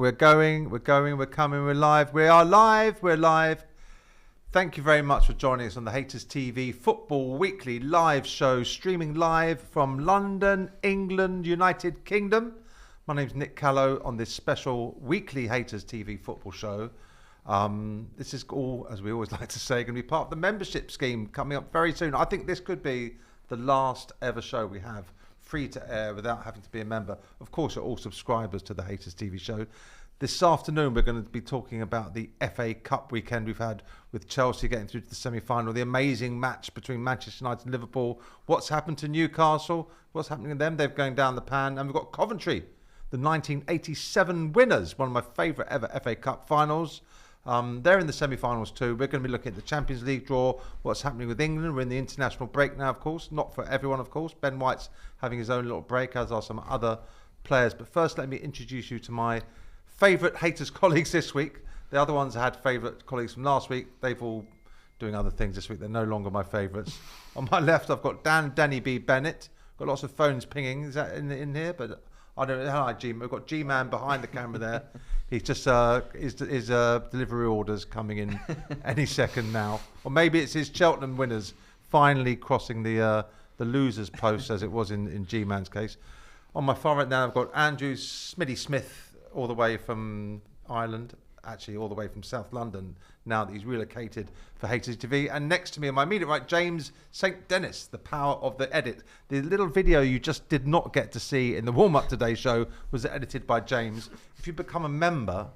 We're coming, we're live. We are live, we're live. Thank you very much for joining us on the HaytersTV Football Weekly live show, streaming live from London, England, United Kingdom. My name's Nick Callow on this special weekly HaytersTV football show. This is all, as we always like to say, going to be part of the membership scheme coming up very soon. I think this could be the last ever show we have free to air without having to be a member. Of course, you're all subscribers to the HaytersTV show. This afternoon, we're going to be talking about the FA Cup weekend we've had with Chelsea getting through to the semi-final, the amazing match between Manchester United and Liverpool, what's happened to Newcastle, what's happening to them, they're going down the pan, and we've got Coventry, the 1987 winners, one of my favourite ever FA Cup finals. They're in the semi-finals too. We're going to be looking at the Champions League draw, what's happening with England. We're in the international break now, of course, not for everyone, of course. Ben White's having his own little break, as are some other players. But first, let me introduce you to my favourite Haters colleagues this week. The other ones I had favourite colleagues from last week. They've all doing other things this week. They're no longer my favourites. On my left, I've got Danny B. Bennett. Got lots of phones pinging. Is that in here? But I don't know. Hi, G. We've got G-Man behind the camera there. He's just his delivery orders coming in any second now. Or maybe it's his Cheltenham winners finally crossing the losers post, as it was in G-Man's case. On my far right now, I've got Andrew Smitty Smith, all the way from Ireland, actually all the way from South London, now that he's relocated for HaytersTV. And next to me on my immediate right, James St. Dennis, the power of the edit. The little video you just did not get to see in the warm-up today show was edited by James. If you become a member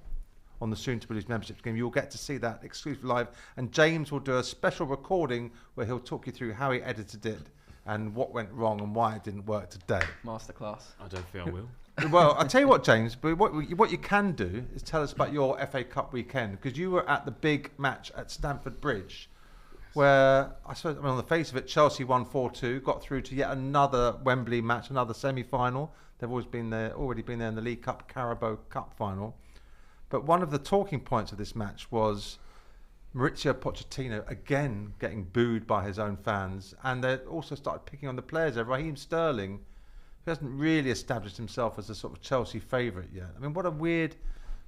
on the soon-to-release membership scheme, you'll get to see that exclusive live. And James will do a special recording where he'll talk you through how he edited it and what went wrong and why it didn't work today. Masterclass. I don't think I will. Well, I'll tell you what, James, but what you can do is tell us about your FA Cup weekend, because you were at the big match at Stamford Bridge, where, I suppose, on the face of it, Chelsea won 4-2, got through to yet another Wembley match, another semi-final. They've already been there in the League Cup, Carabao Cup final. But one of the talking points of this match was Mauricio Pochettino again getting booed by his own fans, and they also started picking on the players there. Raheem Sterling, who hasn't really established himself as a sort of Chelsea favourite yet. I mean, what a weird,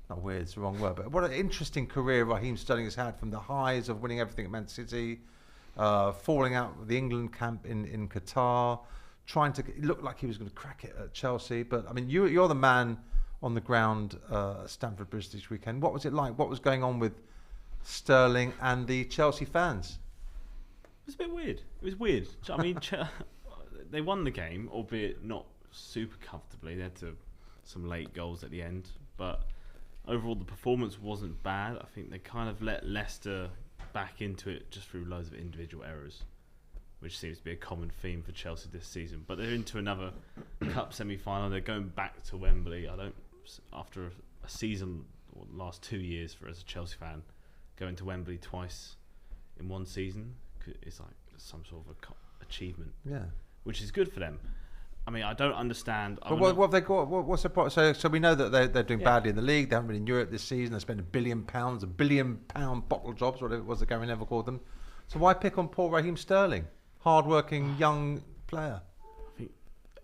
not weird, it's the wrong word, but what an interesting career Raheem Sterling has had, from the highs of winning everything at Man City, falling out with the England camp in Qatar, trying to look like he was going to crack it at Chelsea. But I mean, you're the man on the ground at Stamford Bridge this weekend. What was it like? What was going on with Sterling and the Chelsea fans? It was a bit weird. It was weird. I mean, they won the game, albeit not super comfortably. They had some late goals at the end, but overall the performance wasn't bad. I think they kind of let Leicester back into it just through loads of individual errors, which seems to be a common theme for Chelsea this season. But they're into another cup semi-final. They're going back to Wembley. After a season, or the last 2 years for as a Chelsea fan, going to Wembley twice in one season, it's like some sort of achievement. Yeah. Which is good for them. I mean, I don't understand. But what have they got? What's the problem? So we know that they're doing badly in the league. They haven't been in Europe this season. They spent £1 billion, £1 billion bottle jobs, whatever it was that Gary Neville called them. So why pick on poor Raheem Sterling, hard-working young player? I think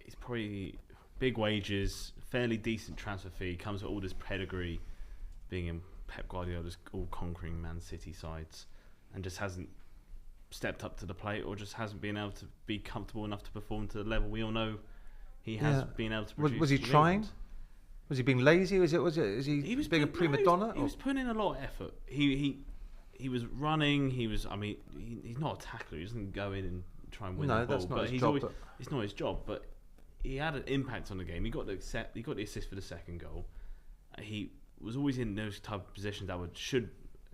he's probably big wages, fairly decent transfer fee, comes with all this pedigree, being in Pep Guardiola's all-conquering Man City sides, and just hasn't stepped up to the plate, or just hasn't been able to be comfortable enough to perform to the level we all know he has been able to produce. Was he trying? Was he being lazy? Is he being a prima donna? He was putting in a lot of effort. He was running. He's not a tackler. He doesn't go in and try and win the ball. That's not his job. It's not his job. But he had an impact on the game. He got the assist for the second goal. He was always in those type of positions that should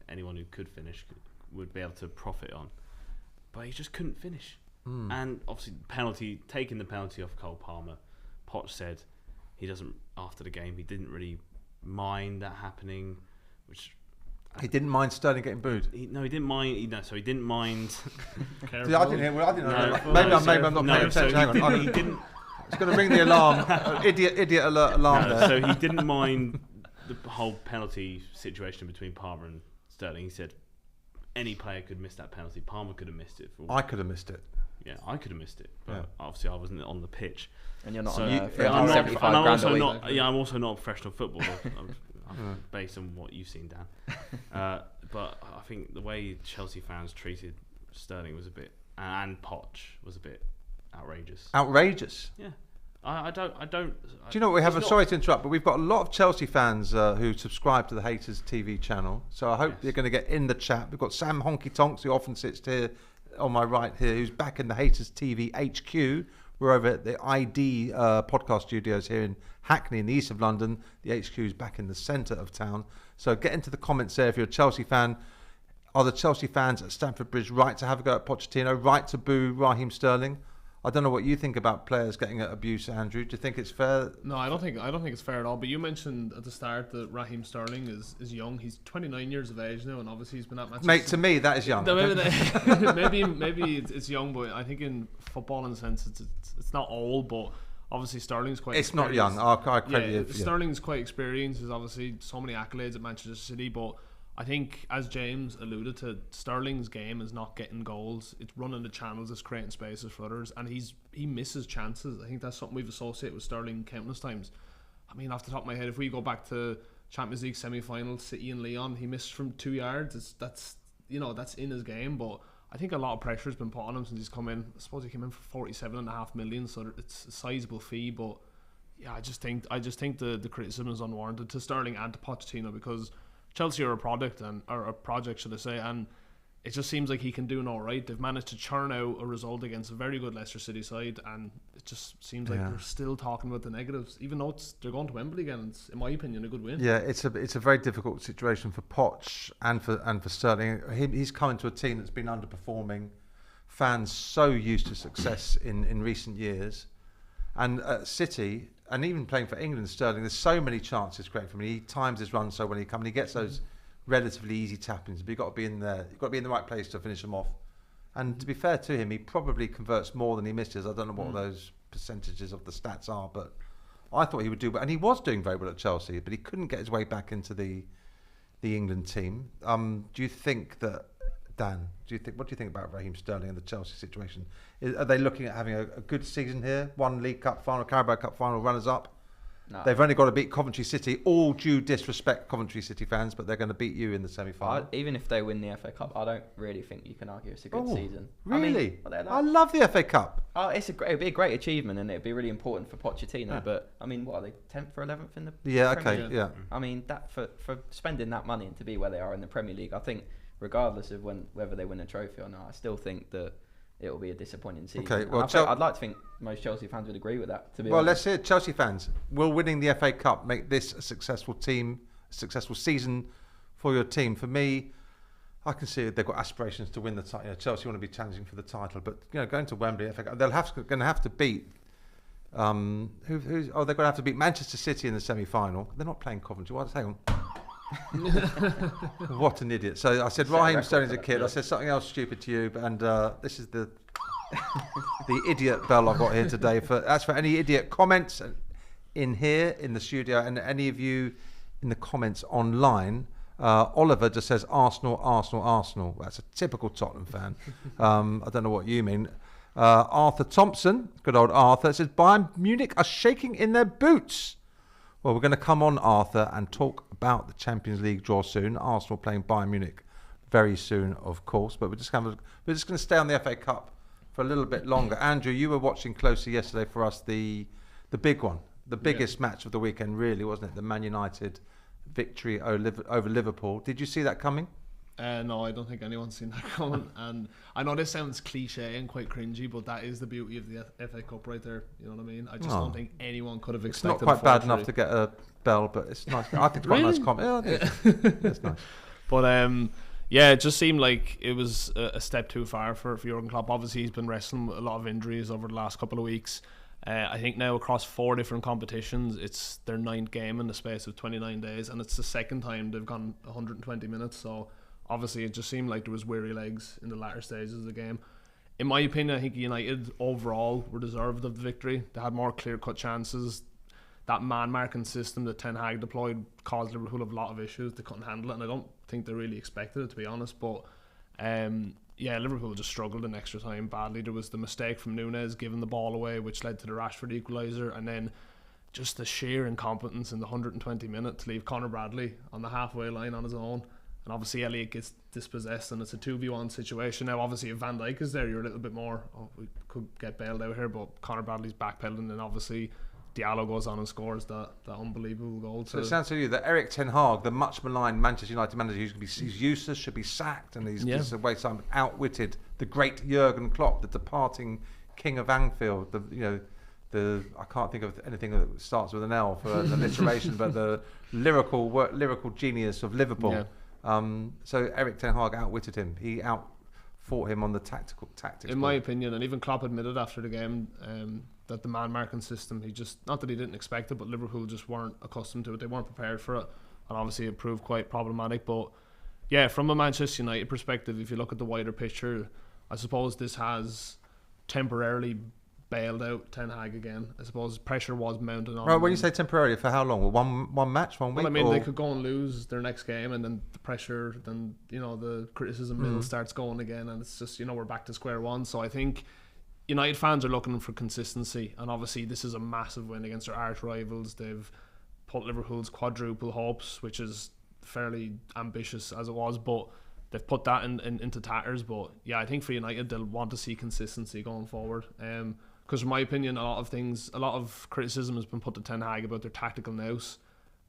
anyone who could finish would be able to profit on. But he just couldn't finish. And obviously taking the penalty off Cole Palmer, Poch said after the game he didn't really mind that happening, which he didn't mind Sterling getting booed. He didn't mind. He didn't mind. I didn't hear. Maybe I'm not paying attention. Hang on. He didn't. It's going to ring the alarm. Idiot alert alarm there. So he didn't mind the whole penalty situation between Palmer and Sterling. He said any player could miss that penalty. Palmer could have missed it. I could have missed it. Yeah, I could have missed it, but obviously I wasn't on the pitch. And you're not so on 75 grand a week. I'm also not a professional footballer. based on what you've seen, Dan. But I think the way Chelsea fans treated Sterling was a bit, and Poch was a bit outrageous. Outrageous? Yeah. I don't. Do you know what we have? Sorry to interrupt, but we've got a lot of Chelsea fans who subscribe to the Haters TV channel. So I hope you're going to get in the chat. We've got Sam Honky Tonks, who often sits here on my right here, who's back in the Haters TV HQ. We're over at the ID podcast studios here in Hackney in the east of London. The HQ is back in the centre of town. So get into the comments there if you're a Chelsea fan. Are the Chelsea fans at Stamford Bridge right to have a go at Pochettino, right to boo Raheem Sterling? I don't know what you think about players getting abuse, Andrew. Do you think it's fair? No, I don't think it's fair at all. But you mentioned at the start that Raheem Sterling is young. He's 29 years of age now, and obviously he's been at Manchester. Mate, to me that is young. maybe it's young, but I think in football, in a sense, it's not old, but obviously Sterling's quite. It's not young. I credit you. Sterling's quite experienced. There's obviously so many accolades at Manchester City, but I think, as James alluded to, Sterling's game is not getting goals. It's running the channels, it's creating spaces for others, and he misses chances. I think that's something we've associated with Sterling countless times. I mean, off the top of my head, if we go back to Champions League semi-final, City and Lyon, he missed from 2 yards. That's in his game, but I think a lot of pressure has been put on him since he's come in. I suppose he came in for 47.5 million, so it's a sizable fee, but yeah, I just think the criticism is unwarranted to Sterling and to Pochettino, because Chelsea are a project, should I say, and it just seems like he can do no right. They've managed to churn out a result against a very good Leicester City side, and it just seems like they're still talking about the negatives, even though they're going to Wembley again. It's, in my opinion, a good win. Yeah, it's a very difficult situation for Poch and for Sterling. He's coming to a team that's been underperforming. Fans so used to success in recent years, and at City. And even playing for England, Sterling, there's so many chances created for him. He times his run so when he comes, and he gets those relatively easy tap-ins. But you've got to be in there. You've got to be in the right place to finish them off. And to be fair to him, he probably converts more than he misses. I don't know what those percentages of the stats are, but I thought he would do. And he was doing very well at Chelsea, but he couldn't get his way back into the England team. Do you think that, Dan? What do you think about Raheem Sterling and the Chelsea situation? Are they looking at having a good season here? One League Cup final, Carabao Cup final, runners-up. No. They've only got to beat Coventry City. All due disrespect, Coventry City fans, but they're going to beat you in the semi-final. Even if they win the FA Cup, I don't really think you can argue it's a good season. Really? I love the FA Cup. It'd be a great achievement, and it'd be really important for Pochettino. Yeah. But I mean, what are they, 10th or 11th in the Premier League? Yeah. I mean, that for spending that money and to be where they are in the Premier League, I think, regardless of whether they win a trophy or not, I still think that it will be a disappointing season. Okay, well, I'd like to think most Chelsea fans would agree with that. Well, let's hear Chelsea fans. Will winning the FA Cup make this a successful season for your team? For me, I can see they've got aspirations to win the title. Chelsea want to be challenging for the title, but going to Wembley, FA Cup, they're going to have to beat. They're going to have to beat Manchester City in the semi-final. They're not playing Coventry. Hang on. What an idiot. So I said Raheem Sterling's a kid. I said something else stupid to you, and this is the idiot bell I've got here today. That's for any idiot comments in here in the studio, and any of you in the comments online. Oliver just says Arsenal, Arsenal, Arsenal. That's a typical Tottenham fan. I don't know what you mean. Arthur Thompson, good old Arthur, says Bayern Munich are shaking in their boots. Well, we're going to come on, Arthur, and talk about the Champions League draw soon. Arsenal playing Bayern Munich very soon, of course. But we're just going to stay on the FA Cup for a little bit longer. Andrew, you were watching closely yesterday for us the big one, the biggest match of the weekend, really, wasn't it? The Man United victory over Liverpool. Did you see that coming? No, I don't think anyone's seen that coming. And I know this sounds cliche and quite cringy, but that is the beauty of the FA Cup right there. You know what I mean? I just don't think anyone could have expected. It's not quite bad enough to get a bell, but it's nice. I think it's quite a nice comment. Yeah, it's nice. But it just seemed like it was a step too far for Jurgen Klopp. Obviously, he's been wrestling with a lot of injuries over the last couple of weeks. I think now across 4 different competitions, it's their 9th game in the space of 29 days, and it's the second time they've gone 120 minutes. So obviously, it just seemed like there was weary legs in the latter stages of the game. In my opinion, I think United overall were deserved of the victory. They had more clear-cut chances. That man-marking system that Ten Hag deployed caused Liverpool a lot of issues. They couldn't handle it, and I don't think they really expected it, to be honest. But Liverpool just struggled in extra time badly. There was the mistake from Núñez giving the ball away, which led to the Rashford equaliser, and then just the sheer incompetence in the 120 minutes to leave Conor Bradley on the halfway line on his own. And obviously Elliott gets dispossessed and it's a 2v1 situation. Now obviously if Van Dijk is there, you're a little bit more, we could get bailed out here, but Conor Bradley's backpedaling, and obviously Diallo goes on and scores that unbelievable goal. So it sounds to you that Erik ten Hag, the much maligned Manchester United manager, he's useless, should be sacked, and he's just a waste of time, outwitted the great Jurgen Klopp, the departing king of Anfield, I can't think of anything that starts with an L for an alliteration, but the lyrical genius of Liverpool. Yeah. So Erik ten Hag outwitted him. He outfought him on the tactics. In my opinion, and even Klopp admitted after the game that the man marking system, he just, not that he didn't expect it, but Liverpool just weren't accustomed to it. They weren't prepared for it, and obviously it proved quite problematic. But yeah, from a Manchester United perspective, if you look at the wider picture, I suppose this has temporarily bailed out Ten Hag again. I suppose pressure was mounting on. Right, when you say temporarily, for how long? One match, 1 week? Well, I mean, they could go and lose their next game, and then the pressure, then the criticism mill starts going again, and it's just we're back to square one. So I think United fans are looking for consistency, and obviously this is a massive win against their arch rivals. They've put Liverpool's quadruple hopes, which is fairly ambitious as it was, but they've put that into tatters. But yeah, I think for United, they'll want to see consistency going forward. Because in my opinion, a lot of criticism has been put to Ten Hag about their tactical nous.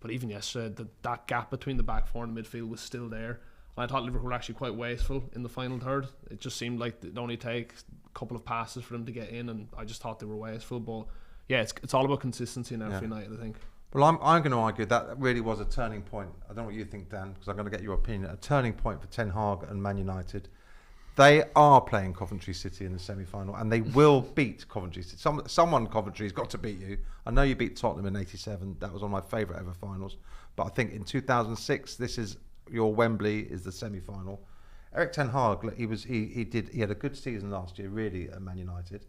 But even yesterday, that gap between the back four and the midfield was still there. And I thought Liverpool were actually quite wasteful in the final third. It just seemed like it only take a couple of passes for them to get in, and I just thought they were wasteful. But yeah, it's all about consistency now for United, I think. Well, I'm going to argue that really was a turning point. I don't know what you think, Dan, because I'm going to get your opinion. A turning point for Ten Hag and Man United. They are playing Coventry City in the semi-final, and they will beat Coventry City. Someone Coventry's got to beat you. I know you beat Tottenham in '87. That was one of my favourite ever finals. But I think in 2006, this is your Wembley is the semi-final. Erik ten Hag, he had a good season last year, really, at Man United.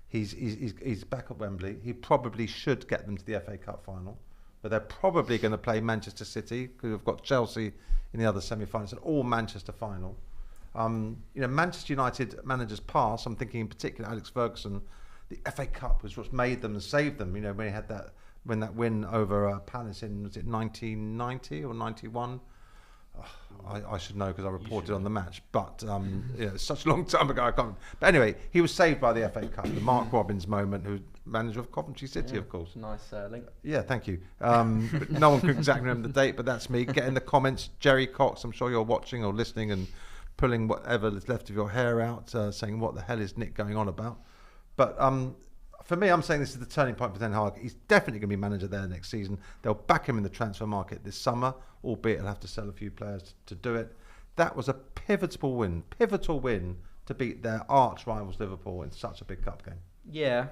He's back at Wembley. He probably should get them to the FA Cup final, but they're probably going to play Manchester City because we've got Chelsea in the other semi-finals, and all Manchester final. Manchester United managers past, I'm thinking in particular Alex Ferguson, the FA Cup was what made them and saved them. When he had that win over Palace in, was it 1990 or 91? I should know because I reported on the match, but it's such a long time ago I can't. But anyway, he was saved by the FA Cup, the Mark Robbins moment, who's manager of Coventry City, of course. Nice link. Yeah, thank you. But no one can exactly remember the date, but that's me. Get in the comments, Jerry Cox. I'm sure you're watching or listening and pulling whatever is left of your hair out, saying what the hell is Nick going on about. But for me, I'm saying this is the turning point for Ten Hag. He's definitely going to be manager there next season. They'll back him in the transfer market this summer, albeit he'll have to sell a few players to do it. That was a pivotal win to beat their arch rivals Liverpool in such a big cup game. Yeah.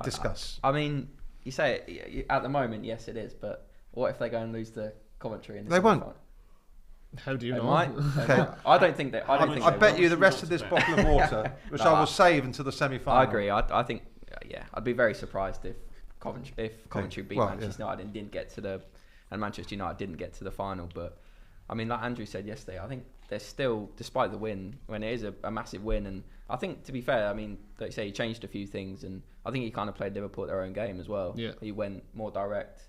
Discuss. I mean, you say it, at the moment, yes, it is. But what if they go and lose to Coventry in the They won't. How do you know? Might. Okay. I don't think they. I bet you the rest of this bottle of water, which I will save until the semi-final. I agree. I think. Yeah, I'd be very surprised if Coventry beat Manchester United and didn't get to and Manchester United didn't get to the final. But I mean, like Andrew said yesterday, I think they're still, despite the win, when it is a massive win, and I think to be fair, I mean, like you say, he changed a few things, and I think he kind of played Liverpool at their own game as well. Yeah. He went more direct,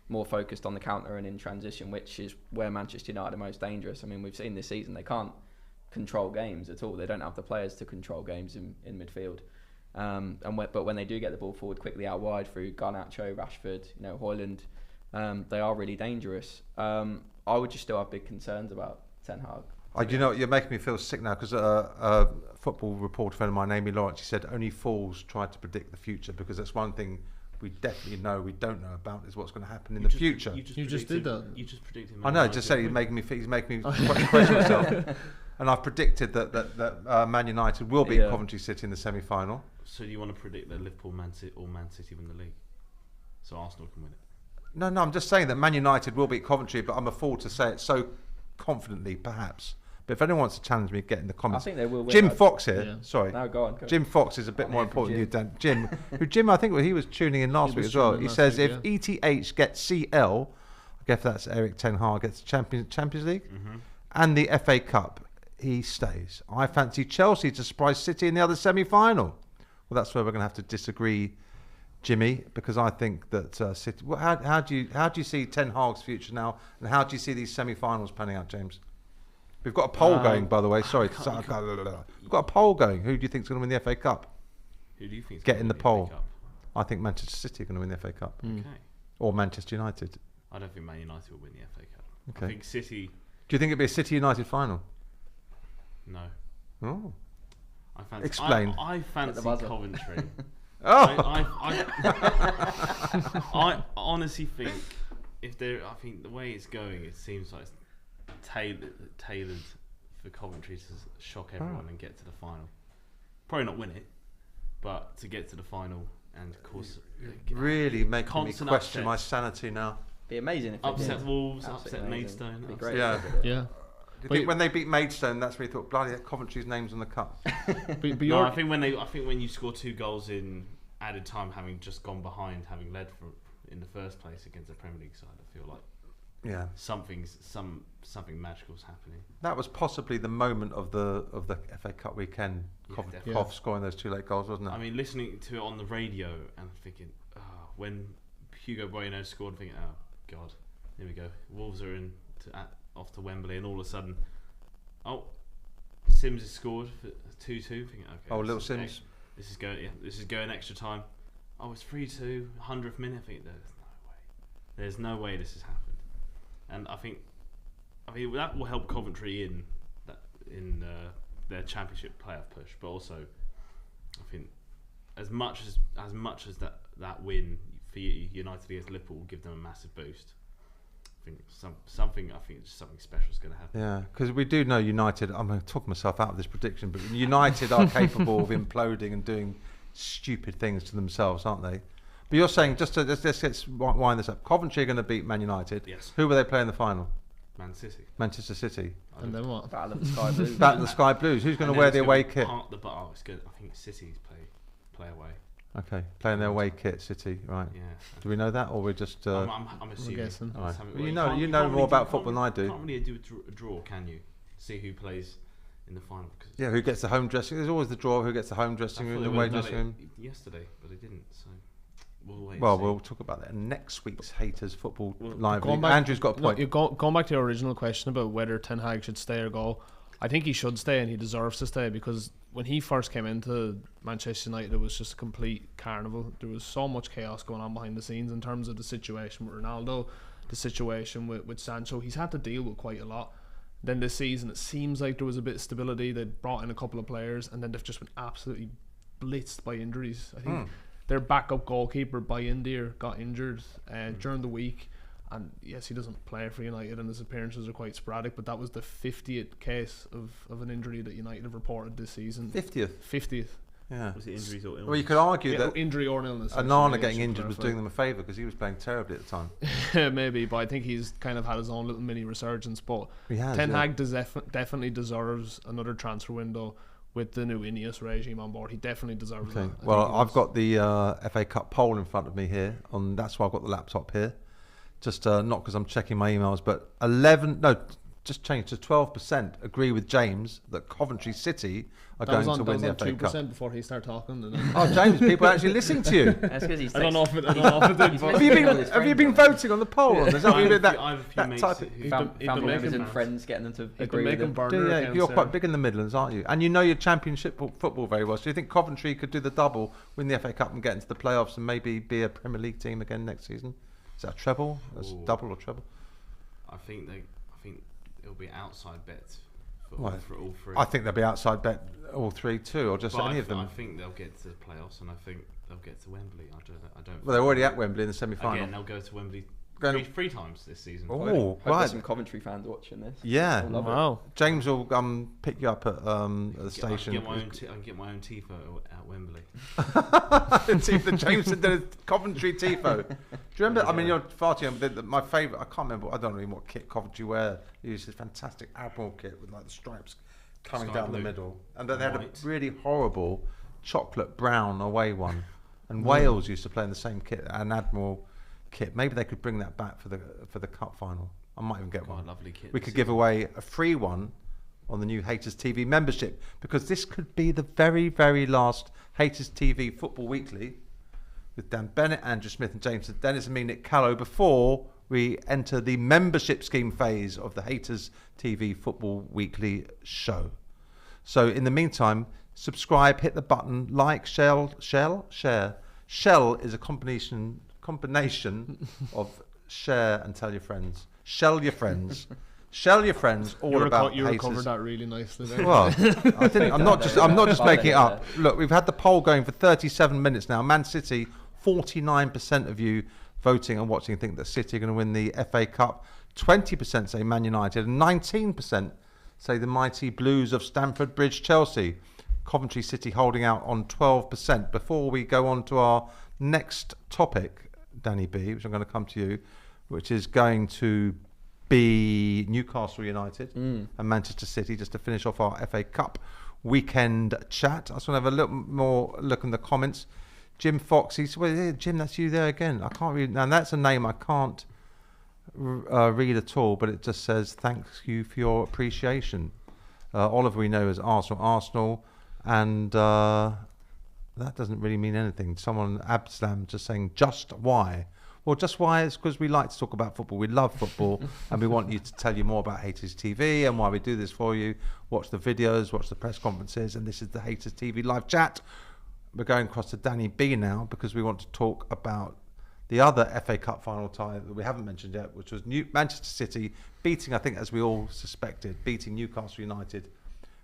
more focused on the counter and in transition, which is where Manchester United are most dangerous. I mean, we've seen this season they can't control games at all. They don't have the players to control games in midfield. But when they do get the ball forward quickly out wide through Garnacho, Rashford, Højlund, they are really dangerous. I would just still have big concerns about Ten Hag. You're making me feel sick now because a football reporter friend of mine, Amy Lawrence, she said only fools try to predict the future, because that's one thing we definitely know we don't know about is what's going to happen in the future. You just did that. You just predicted. I know. Just say he's making me question myself. And I've predicted that Man United will beat Coventry City in the semi-final. So you want to predict that Liverpool, Man City win the league, so Arsenal can win it? No, I'm just saying that Man United will beat Coventry, but I'm a fool to say it so confidently, perhaps. But if anyone wants to challenge me, get in the comments. I think they will win. Jim Fox here. Yeah. Sorry. No, go on. Jim Fox is a bit more important than you, Dan. Jim, I think he was tuning in last week as well. He says if ETH gets CL, I guess that's Erik ten Hag gets Champions League and the FA Cup, he stays. I fancy Chelsea to surprise City in the other semi-final. Well, that's where we're going to have to disagree Jimmy, because I think that City. Well, how do you see Ten Hag's future now, and how do you see these semi-finals panning out, James? We've got a poll going, by the way. Sorry, we've got a poll going. Who do you think's going to win the FA Cup? Who do you think? Get in the poll. I think Manchester City are going to win the FA Cup. Okay. Or Manchester United. I don't think Man United will win the FA Cup. Okay. I think City. Do you think it'd be a City United final? No. Oh. Explain. I fancy Coventry. Oh. I honestly think I think the way it's going, it seems like it's tailored for Coventry to shock everyone and get to the final. Probably not win it, but to get to the final, and of course, really making me question my sanity now. Be amazing if upset Wolves, upset Maidstone. Be great. Yeah. Do you think when they beat Maidstone, that's when you thought, bloody, Coventry's name's on the cup? No, I think when you score 2 goals in added time, having just gone behind, having led in the first place against the Premier League side, I feel like something magical's happening. That was possibly the moment of the FA Cup weekend. Cov scoring those 2 late goals, wasn't it? I mean, listening to it on the radio and thinking, when Hugo Bueno scored, thinking, oh God, here we go. Wolves are off to Wembley, and all of a sudden, Sims has scored for 2-2. Thinking, okay, little Sims. This is going extra time. It's 3-2, 100th minute. I think there's no way this has happened, and I mean that will help Coventry in their Championship playoff push. But also, I think as much as that win for United against Liverpool will give them a massive boost. I think something special is going to happen. Yeah, because we do know United. I'm going to talk myself out of this prediction, but United are capable of imploding and doing stupid things to themselves, aren't they? But you're saying let's wind this up. Coventry are going to beat Man United. Yes. Who will they play in the final? Manchester City. And then what? Battle of the Sky Blues. Battle of the Sky Blues. Who's going to wear the away kit? It's good. I think City's play away. Okay, playing their away kit, City, right? Yeah. Do we know that, or we're just? I'm assuming. Guessing. Right. Well, you know more about football than I do. You can't really do a draw, can you? See who plays in the final. Yeah, who gets the home dressing? There's always the draw. Who gets the home dressing room, the away dressing room? Yesterday, but they didn't. So we'll wait. Well, we'll talk about that in next week's Haters Football Live. Andrew's got a point. Going back to your original question about whether Ten Hag should stay or go, I think he should stay and he deserves to stay, because when he first came into Manchester United, it was just a complete carnival. There was so much chaos going on behind the scenes in terms of the situation with Ronaldo, the situation with Sancho. He's had to deal with quite a lot. Then this season, it seems like there was a bit of stability. They brought in a couple of players, and then they've just been absolutely blitzed by injuries. I think their backup goalkeeper, Bayindir, got injured during the week. And yes, he doesn't play for United and his appearances are quite sporadic, but that was the 50th case of an injury that United have reported this season. 50th? Yeah. Was it injuries or illness? Well, you could argue that injury or illness. Anana getting injured was doing them a favour because he was playing terribly at the time. Maybe, but I think he's kind of had his own little mini resurgence. But Ten Hag definitely deserves another transfer window with the new Ineos regime on board. He definitely deserves that. Well, I've got the FA Cup poll in front of me here, and that's why I've got the laptop here. Just not because I'm checking my emails, but just changed to 12% agree with James that Coventry City are going to win the FA Cup. 2% before he started talking. Oh, James, people are actually listening to you. That's because he's. I don't know if it. Have you been voting on the poll? Is that what you did? I have a few mates family members and friends getting them to agree with him. You're quite big in the Midlands, aren't you? And you know your Championship football very well. So do you think Coventry could do the double, win the FA Cup and get into the playoffs and maybe be a Premier League team again next season? Is that a treble? That's double or treble? I think it'll be outside bets for all three. I think they'll be outside bet all three too, or just any of them. I think they'll get to the playoffs, and I think they'll get to Wembley. I don't. Well, they're already at Wembley in the semi-final. Again, they'll go to Wembley three times this season. Oh, right! There's some Coventry fans watching this. Yeah, wow. James will pick you up at the station. I can get my own tifo at Wembley. The James did a Coventry tifo. Do you remember? I mean, you're far too young. My favourite. I can't remember. I don't know what kit Coventry wear. They used this fantastic Admiral kit with like the stripes coming Sky down blue. the middle, and then they had a White. really horrible chocolate brown away one. And Wales used to play in the same kit, an Admiral kit. Maybe they could bring that back for the cup final. I might even get one. Lovely kit. We could give away a free one on the new HaytersTV membership, because this could be the very, very last HaytersTV Football Weekly with Dan Bennett, Andrew Smith and James Dennis and me, Nick Callow, before we enter the membership scheme phase of the Haters TV Football Weekly show. So in the meantime, subscribe, hit the button, like, share. Shell is a combination of share and tell your friends. Shell your friends. Shell your friends all about you haters. recovered that really nicely there. Well, I'm not just making it up. Look, we've had the poll going for 37 minutes now. Man City, 49% of you voting and watching think that City are going to win the FA Cup. 20% say Man United, and 19% say the mighty Blues of Stamford Bridge, Chelsea. Coventry City holding out on 12%. Before we go on to our next topic, Danny B, which I'm going to come to you, which is going to be Newcastle United and Manchester City, just to finish off our FA Cup weekend chat. I just want to have a little more look in the comments. Jim Fox, he said, well, Jim, that's you there again. I can't read. Now, that's a name I can't read at all, but it just says, thanks you for your appreciation. Oliver, we know, is Arsenal, and that doesn't really mean anything. Someone, Abslam, just saying, just why? Well, just why is because we like to talk about football. We love football, and we want you to tell you more about Haters TV and why we do this for you. Watch the videos, watch the press conferences, and this is the Haters TV live chat. We're going across to Danny B now because we want to talk about the other FA Cup final tie that we haven't mentioned yet, which was Manchester City beating, I think, as we all suspected, beating Newcastle United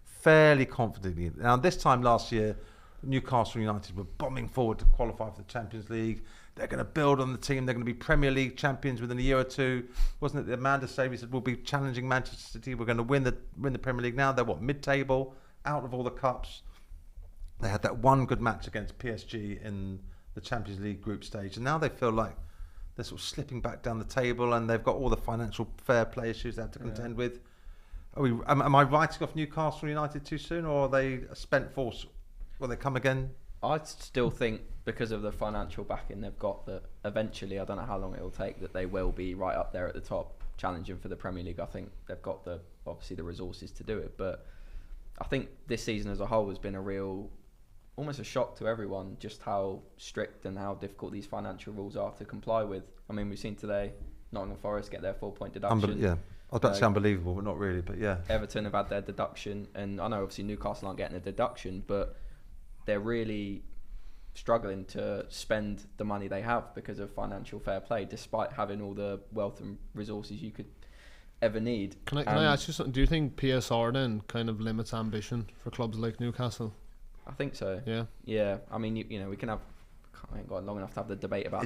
fairly confidently. Now, this time last year, Newcastle United were bombing forward to qualify for the Champions League. They're going to build on the team. They're going to be Premier League champions within a year or two. Wasn't it that Amanda Savey said, we'll be challenging Manchester City. We're going to win the Premier League now. They're mid-table, out of all the cups. They had that one good match against PSG in the Champions League group stage. And now they feel like they're sort of slipping back down the table, and they've got all the financial fair play issues they have to contend with. Am I writing off Newcastle United too soon, or are they a spent force? Will they come again? I still think because of the financial backing they've got, that eventually, I don't know how long it will take, that they will be right up there at the top, challenging for the Premier League. I think they've got obviously the resources to do it, but I think this season as a whole has been almost a shock to everyone, just how strict and how difficult these financial rules are to comply with. I mean, we've seen today Nottingham Forest get their 4-point deduction. Yeah, I was about to say unbelievable, but not really. But yeah, Everton have had their deduction, and I know obviously Newcastle aren't getting a deduction, but they're really struggling to spend the money they have because of financial fair play, despite having all the wealth and resources you could ever need. Can I ask you something? Do you think PSR then kind of limits ambition for clubs like Newcastle? I think so. Yeah. I mean, you know, we can have. I ain't got long enough to have the debate about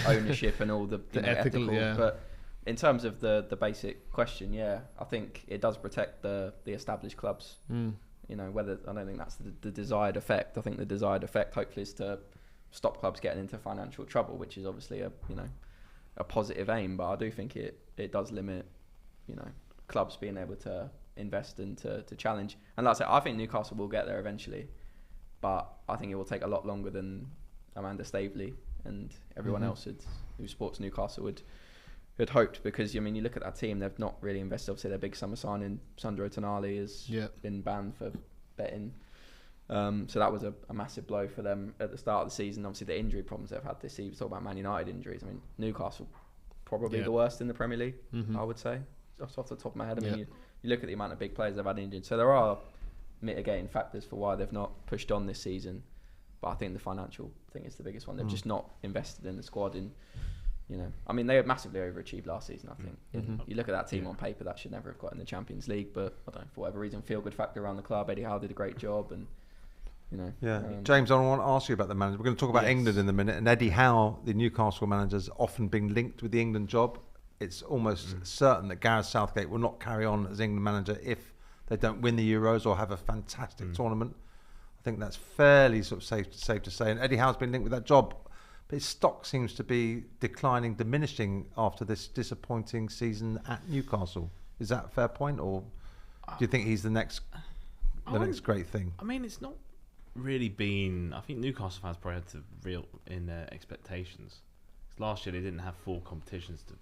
ownership and all the ethical. Yeah. But in terms of the basic question, yeah, I think it does protect the established clubs. You know, whether I don't think that's the desired effect. I think the desired effect, hopefully, is to stop clubs getting into financial trouble, which is obviously a positive aim. But I do think it does limit, clubs being able to invest and to challenge. And like I said, I think Newcastle will get there eventually, but I think it will take a lot longer than Amanda Staveley and everyone else who supports Newcastle had hoped, because I mean, you look at that team, they've not really invested. Obviously, their big summer signing, Sandro Tonali, has been banned for betting. So that was a massive blow for them at the start of the season. Obviously, the injury problems they've had this season. Talk about Man United injuries. I mean, Newcastle probably the worst in the Premier League, I would say, just off the top of my head. I mean, you look at the amount of big players they've had injured. So there are mitigating factors for why they've not pushed on this season. But I think the financial thing is the biggest one. They've just not invested in the squad. I mean, they had massively overachieved last season, I think. You look at that team on paper, that should never have got in the Champions League. But I don't know, for whatever reason, feel-good factor around the club. Eddie Howe did a great job. And James, I want to ask you about the manager. We're going to talk about England in a minute. And Eddie Howe, the Newcastle manager, has often been linked with the England job. It's almost certain that Gareth Southgate will not carry on as England manager if they don't win the Euros or have a fantastic tournament. I think that's fairly sort of safe to say. And Eddie Howe's been linked with that job, but his stock seems to be declining, diminishing after this disappointing season at Newcastle. Is that a fair point, or do you think he's the next great thing? I mean, it's not really been. I think Newcastle fans probably had to reel in their expectations. Last year they didn't have 4 competitions to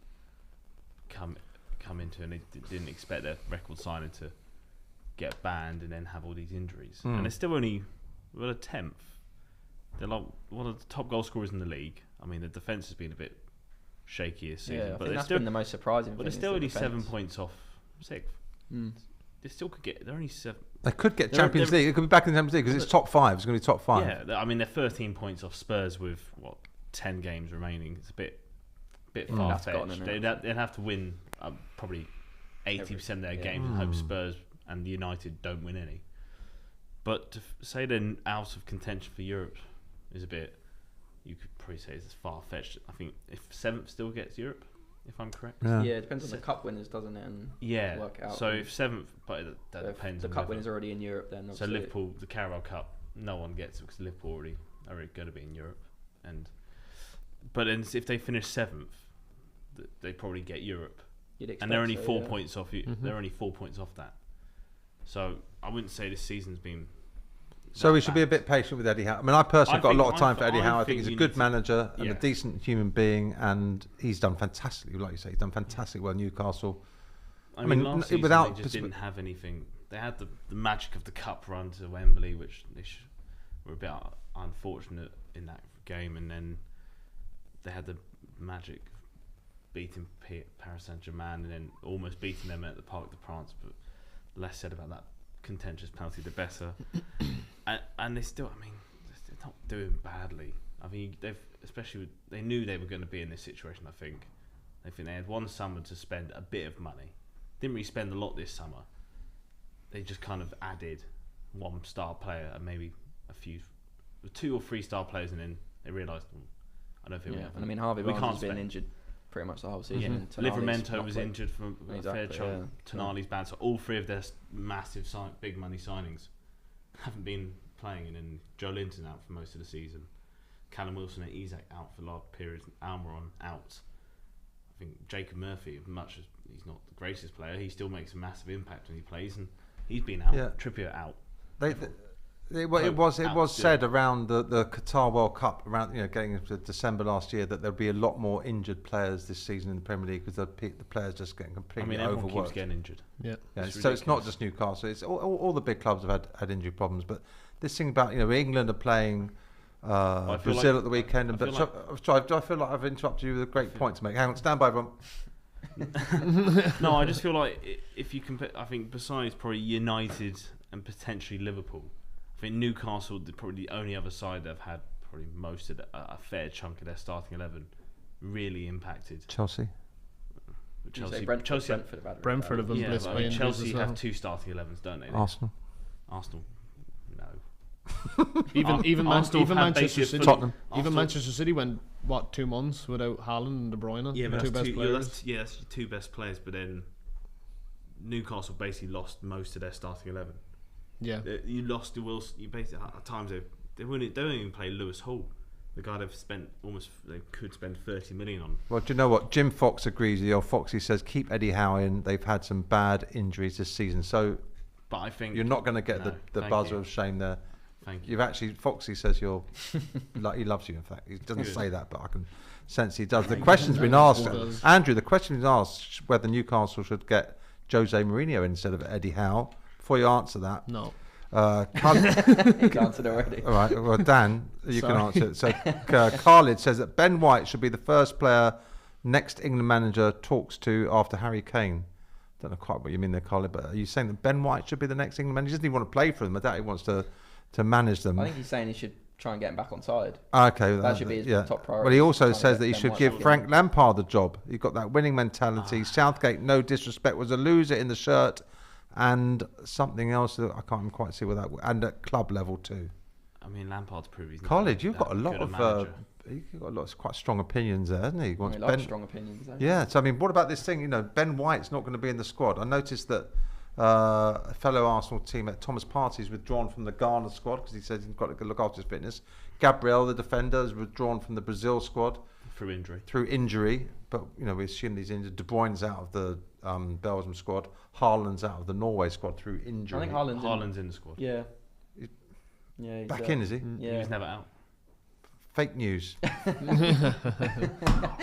come into, and they didn't expect their record signing to get banned and then have all these injuries. And they're still only a 10th. They're like one of the top goal scorers in the league. I mean, the defence has been a bit shaky this season, Yeah, I but think that's still been the most surprising. But thing they're still only defence. 7 points off sixth. They still could get. They're only 7. They could get Champions League. It could be back in the Champions League because it's top 5. It's going to be top 5. Yeah, I mean they're 13 points off Spurs with 10 games remaining. It's a bit far fetched. They'd have to win probably 80% of their games and hope Spurs and United don't win any. But to say they're out of contention for Europe is a bit. You could probably say it's far fetched. I think if 7th still gets Europe, if I'm correct. Yeah, it depends on the cup winners, doesn't it? And work out. So if 7th, but that depends. The cup winners are already in Europe, then. So Liverpool, the Carabao Cup, no one gets it because Liverpool are already going to be in Europe, but then if they finish 7th, they probably get Europe, and they're only 4 points off. They're only 4 points off that. So I wouldn't say this season's been. So we should be a bit patient with Eddie Howe. I mean, I personally got a lot of time for Eddie Howe. I think he's a good manager and a decent human being, and he's done fantastically. Like you say, he's done fantastic well. Newcastle. I mean, last season they just didn't have anything. They had the magic of the cup run to Wembley, which they were a bit unfortunate in that game, and then they had the magic of beating Paris Saint-Germain and then almost beating them at the Parc des Princes. But less said about that contentious penalty, the better. And they still, I mean, they're not doing badly. I mean, they knew they were going to be in this situation. I think they had one summer to spend a bit of money. Didn't really spend a lot this summer. They just kind of added one star player and maybe a few, 2 or 3 star players, and then they realised, I don't think we have. And I mean, Harvey Barnes has been injured pretty much the whole season. Mm-hmm. Yeah. Livramento was injured for a fair chunk. Tonali's banned, so all 3 of their massive big money signings haven't been playing, and then Joe Linton out for most of the season. Callum Wilson and Isak out for large periods, and Almiron out. I think Jacob Murphy, as much as he's not the greatest player, he still makes a massive impact when he plays, and he's been out. Trippier out. It was said around the Qatar World Cup, around getting into December last year, that there'll be a lot more injured players this season in the Premier League because the players just getting completely overworked. Everyone keeps getting injured. So it's not just Newcastle. It's all the big clubs have had injury problems. But this thing about England are playing Brazil at the weekend. Sorry, do I feel like I've interrupted you with a great point to make? Hang on, stand by, everyone. No, I just feel like if you compare, I think besides probably United and potentially Liverpool, I think Newcastle are probably the only other side that have had probably most of a fair chunk of their starting 11 really impacted. Chelsea Brentford have been blessed by Chelsea have 2 starting 11s, don't they? Arsenal, no. even Manchester City. Tottenham. Even Manchester City went 2 months without Haaland and De Bruyne. Yeah, but the 2 best players. That's your 2 best players. But then Newcastle basically lost most of their starting 11. Yeah, you lost to Wilson. You basically at times they don't even play Lewis Hall, the guy they could spend 30 million on. Well, do you know what? Jim Fox agrees with you. Foxy says keep Eddie Howe in. They've had some bad injuries this season, so. But I think you're not going to get the buzzer of shame there. Thank you. You've actually, Foxy says he loves you. In fact, he doesn't say that, but I can sense he does. The question's been asked, Andrew. The question's been asked whether Newcastle should get Jose Mourinho instead of Eddie Howe. Before you answer that, no. He's answered already. All right. Well, Dan, you can answer it. So, Khalid says that Ben White should be the first player next England manager talks to after Harry Kane. Don't know quite what you mean there, Khalid, but are you saying that Ben White should be the next England manager? He doesn't even want to play for them. I doubt he wants to manage them. I think he's saying he should try and get him back on side. Okay, that should be his top priority. Well, he also says that he should give Frank Lampard the job. He's got that winning mentality. Southgate, no disrespect, was a loser in the shirt, and something else that I can't quite see what that. And at club level too. I mean, Lampard's proved he's not. Khalid, you've got a lot of. You've got lots of quite strong opinions there, hasn't he? He wants strong opinions. Yeah. So I mean, what about this thing? Ben White's not going to be in the squad. I noticed that. A fellow Arsenal teammate Thomas Partey's withdrawn from the Ghana squad because he says he's got to look after his fitness. Gabriel, the defender, is withdrawn from the Brazil squad through injury. But we assume he's injured. De Bruyne's out of the Belgium squad. Haaland's out of the Norway squad through injury. I think Haaland's in the squad. Yeah. He's back in, is he? Yeah. He was never out. Fake news.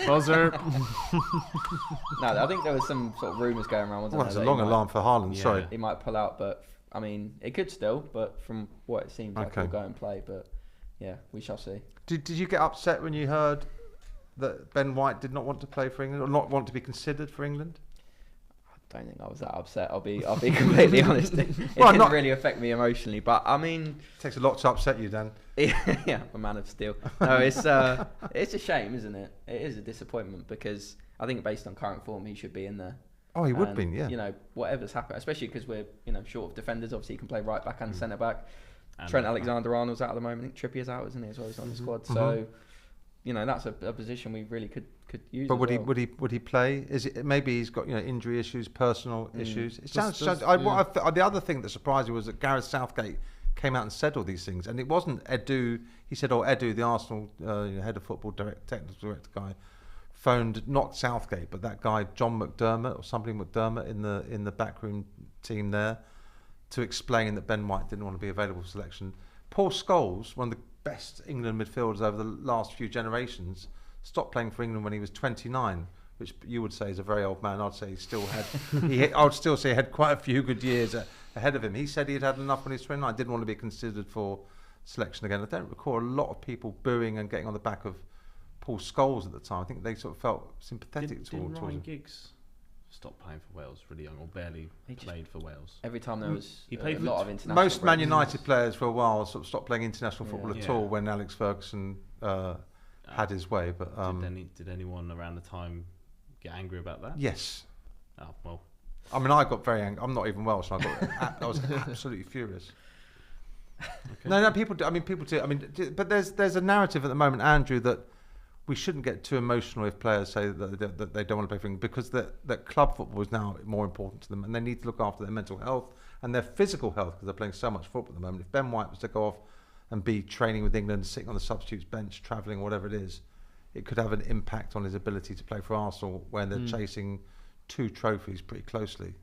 Buzzer. No, I think there was some sort of rumours going around. Well, that's a long alarm for Haaland. Yeah. Sorry, he might pull out, but I mean, it could still. But from what it seems like, he'll go and play. But yeah, we shall see. Did you get upset when you heard that Ben White did not want to play for England or not want to be considered for England? I don't think I was that upset. I'll be completely honest. It didn't really affect me emotionally, but I mean, it takes a lot to upset you, Dan. Yeah, I'm a man of steel. No, it's a shame, isn't it? It is a disappointment because I think based on current form, he should be in there. Oh, he would be, yeah. You know, whatever's happened, especially because we're short of defenders. Obviously, he can play right back and centre back. And Trent Alexander-Arnold's out at the moment. I think Trippier's out, isn't he? As well, he's on the squad. So, that's a position we really could use. But would he play? Is it maybe he's got injury issues, personal issues? It sounds. The other thing that surprised me was that Gareth Southgate came out and said all these things, and it wasn't Edu. He said, Edu, the Arsenal head of football technical director guy, phoned not Southgate, but that guy John McDermott or somebody McDermott in the backroom team there, to explain that Ben White didn't want to be available for selection. Paul Scholes, one of the best England midfielders over the last few generations, stopped playing for England when he was 29, which you would say is a very old man. I'd say he still had. I would still say he had quite a few good years ahead of him. He said he had enough when he was 29. Didn't want to be considered for selection again. I don't recall a lot of people booing and getting on the back of Paul Scholes at the time. I think they sort of felt sympathetic towards him. Ryan Giggs stop playing for Wales really young, or barely played for Wales? Every time there was he played a lot of international. Most Man United players for a while sort of stopped playing international football at all when Alex Ferguson had his way. But did anyone around the time get angry about that? Yes. Oh well. I mean, I got very angry. I'm not even Welsh, and I was absolutely furious. Okay. No, people do. I mean, people do. I mean, but there's a narrative at the moment, Andrew, that we shouldn't get too emotional if players say that they don't want to play for England, because that club football is now more important to them, and they need to look after their mental health and their physical health because they're playing so much football at the moment. If Ben White was to go off and be training with England, sitting on the substitutes bench, travelling, whatever it is, it could have an impact on his ability to play for Arsenal when they're chasing 2 trophies pretty closely.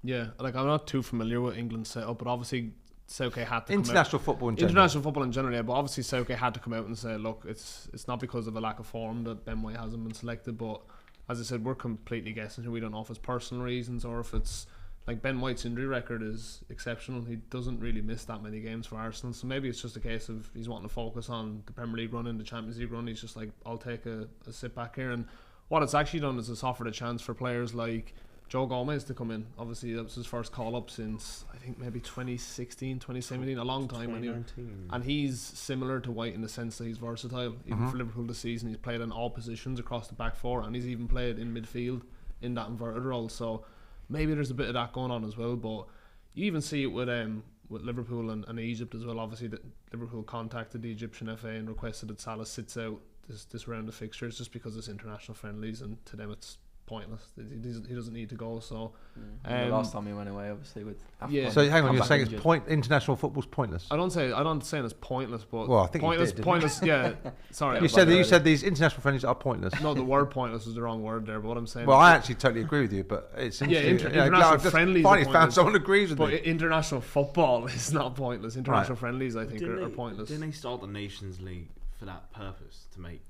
Yeah, I'm not too familiar with England's setup, but obviously Southgate had to international football in general. International football in general, yeah, but obviously Southgate had to come out and say, look, it's not because of a lack of form that Ben White hasn't been selected, but as I said, we're completely guessing here. We don't know if it's personal reasons or if it's like Ben White's injury record is exceptional. He doesn't really miss that many games for Arsenal, so maybe it's just a case of he's wanting to focus on the Premier League run and the Champions League run. He's just like, I'll take a sit back here. And what it's actually done is it's offered a chance for players like Joe Gomez to come in. Obviously that was his first call up since I think maybe 2016, 2017, a long time anyway. And he's similar to White in the sense that he's versatile. Even for Liverpool this season, he's played in all positions across the back four, and he's even played in midfield in that inverted role. So maybe there's a bit of that going on as well. But you even see it with Liverpool and Egypt as well. Obviously Liverpool contacted the Egyptian FA and requested that Salah sits out this round of fixtures just because it's international friendlies, and to them it's pointless. He doesn't need to go. So the last time he went away, obviously with Afcon. Yeah. So hang on, you're saying international football's pointless? I don't say it's pointless, but well, I think pointless. Yeah, sorry. You said these international friendlies are pointless. No, the word pointless is the wrong word there. But what I'm saying. Well, I actually totally agree with you, but it's international friendlies. Finally found someone who agrees with me. But international football is not pointless. International friendlies, I think, are pointless. Didn't they start the Nations League for that purpose, to make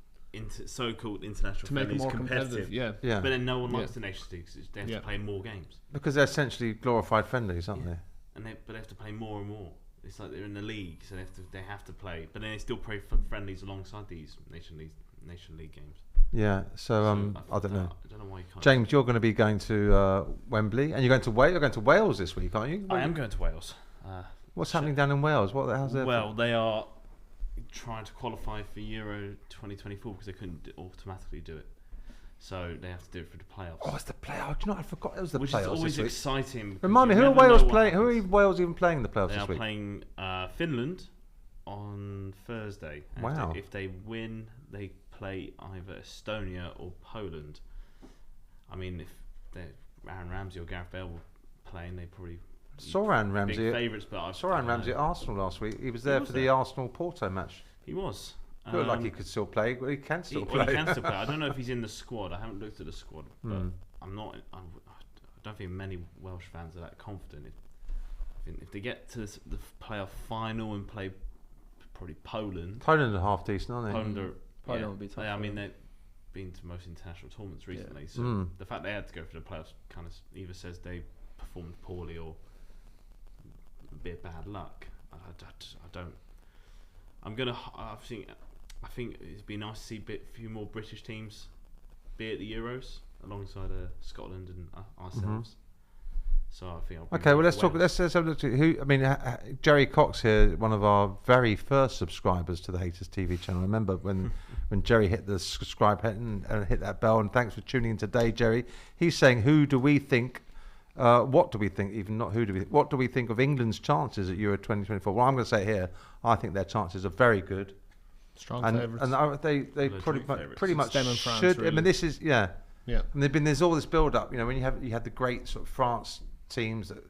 so-called international to make it more competitive? Yeah. But then no one likes the Nations League because they have to play more games. Because they're essentially glorified friendlies, aren't they? And but they have to play more and more. It's like they're in the league, so they have to play. But then they still play friendlies alongside these Nation League games. Yeah. So I don't know. I don't know why you can't. James, you're going to be going to Wembley, and you're going to Wales. You're going to Wales this week, aren't you? I am going to Wales. What's happening down in Wales? How's there? Well, they are trying to qualify for Euro 2024 because they couldn't automatically do it, so they have to do it for the playoffs. Oh, it's the playoffs. Do you know, I forgot it was the playoffs. Which is always exciting. Remind me, who are Wales playing? Who are Wales even playing in the playoffs this week? They are playing Finland on Thursday. And wow! If they win, they play either Estonia or Poland. I mean, if Aaron Ramsey or Gareth Bale were playing, they probably. Saw Aaron Ramsey. Big favourites, but I saw Aaron Ramsey at Arsenal last week. He was there for the Arsenal-Porto match. He was. Looked like he could still play, but he can still play. He can still play. I don't know if he's in the squad. I haven't looked at the squad, but I'm not. I don't think many Welsh fans are that confident. If they get to the playoff final and play probably Poland. Poland are half decent, aren't they? Poland would be tough. I mean, they've been to most international tournaments recently, so the fact they had to go for the playoffs kind of either says they performed poorly or a bit of bad luck. I think it'd be nice to see a few more British teams be at the Euros alongside Scotland and ourselves. So I think. Okay, well let's talk. Let's have a look at who. I mean, Jerry Cox here, one of our very first subscribers to the Haters TV channel. I remember when Jerry hit the subscribe button and hit that bell. And thanks for tuning in today, Jerry. He's saying, who do we think? What do we think? Even not who do we? What do we think of England's chances at Euro 2024? Well, I'm going to say here, I think their chances are very good. Strong favourites. And they pretty much France, should. really. I mean, this is Yeah. And there's all this build up. You know, when you had the great sort of France teams that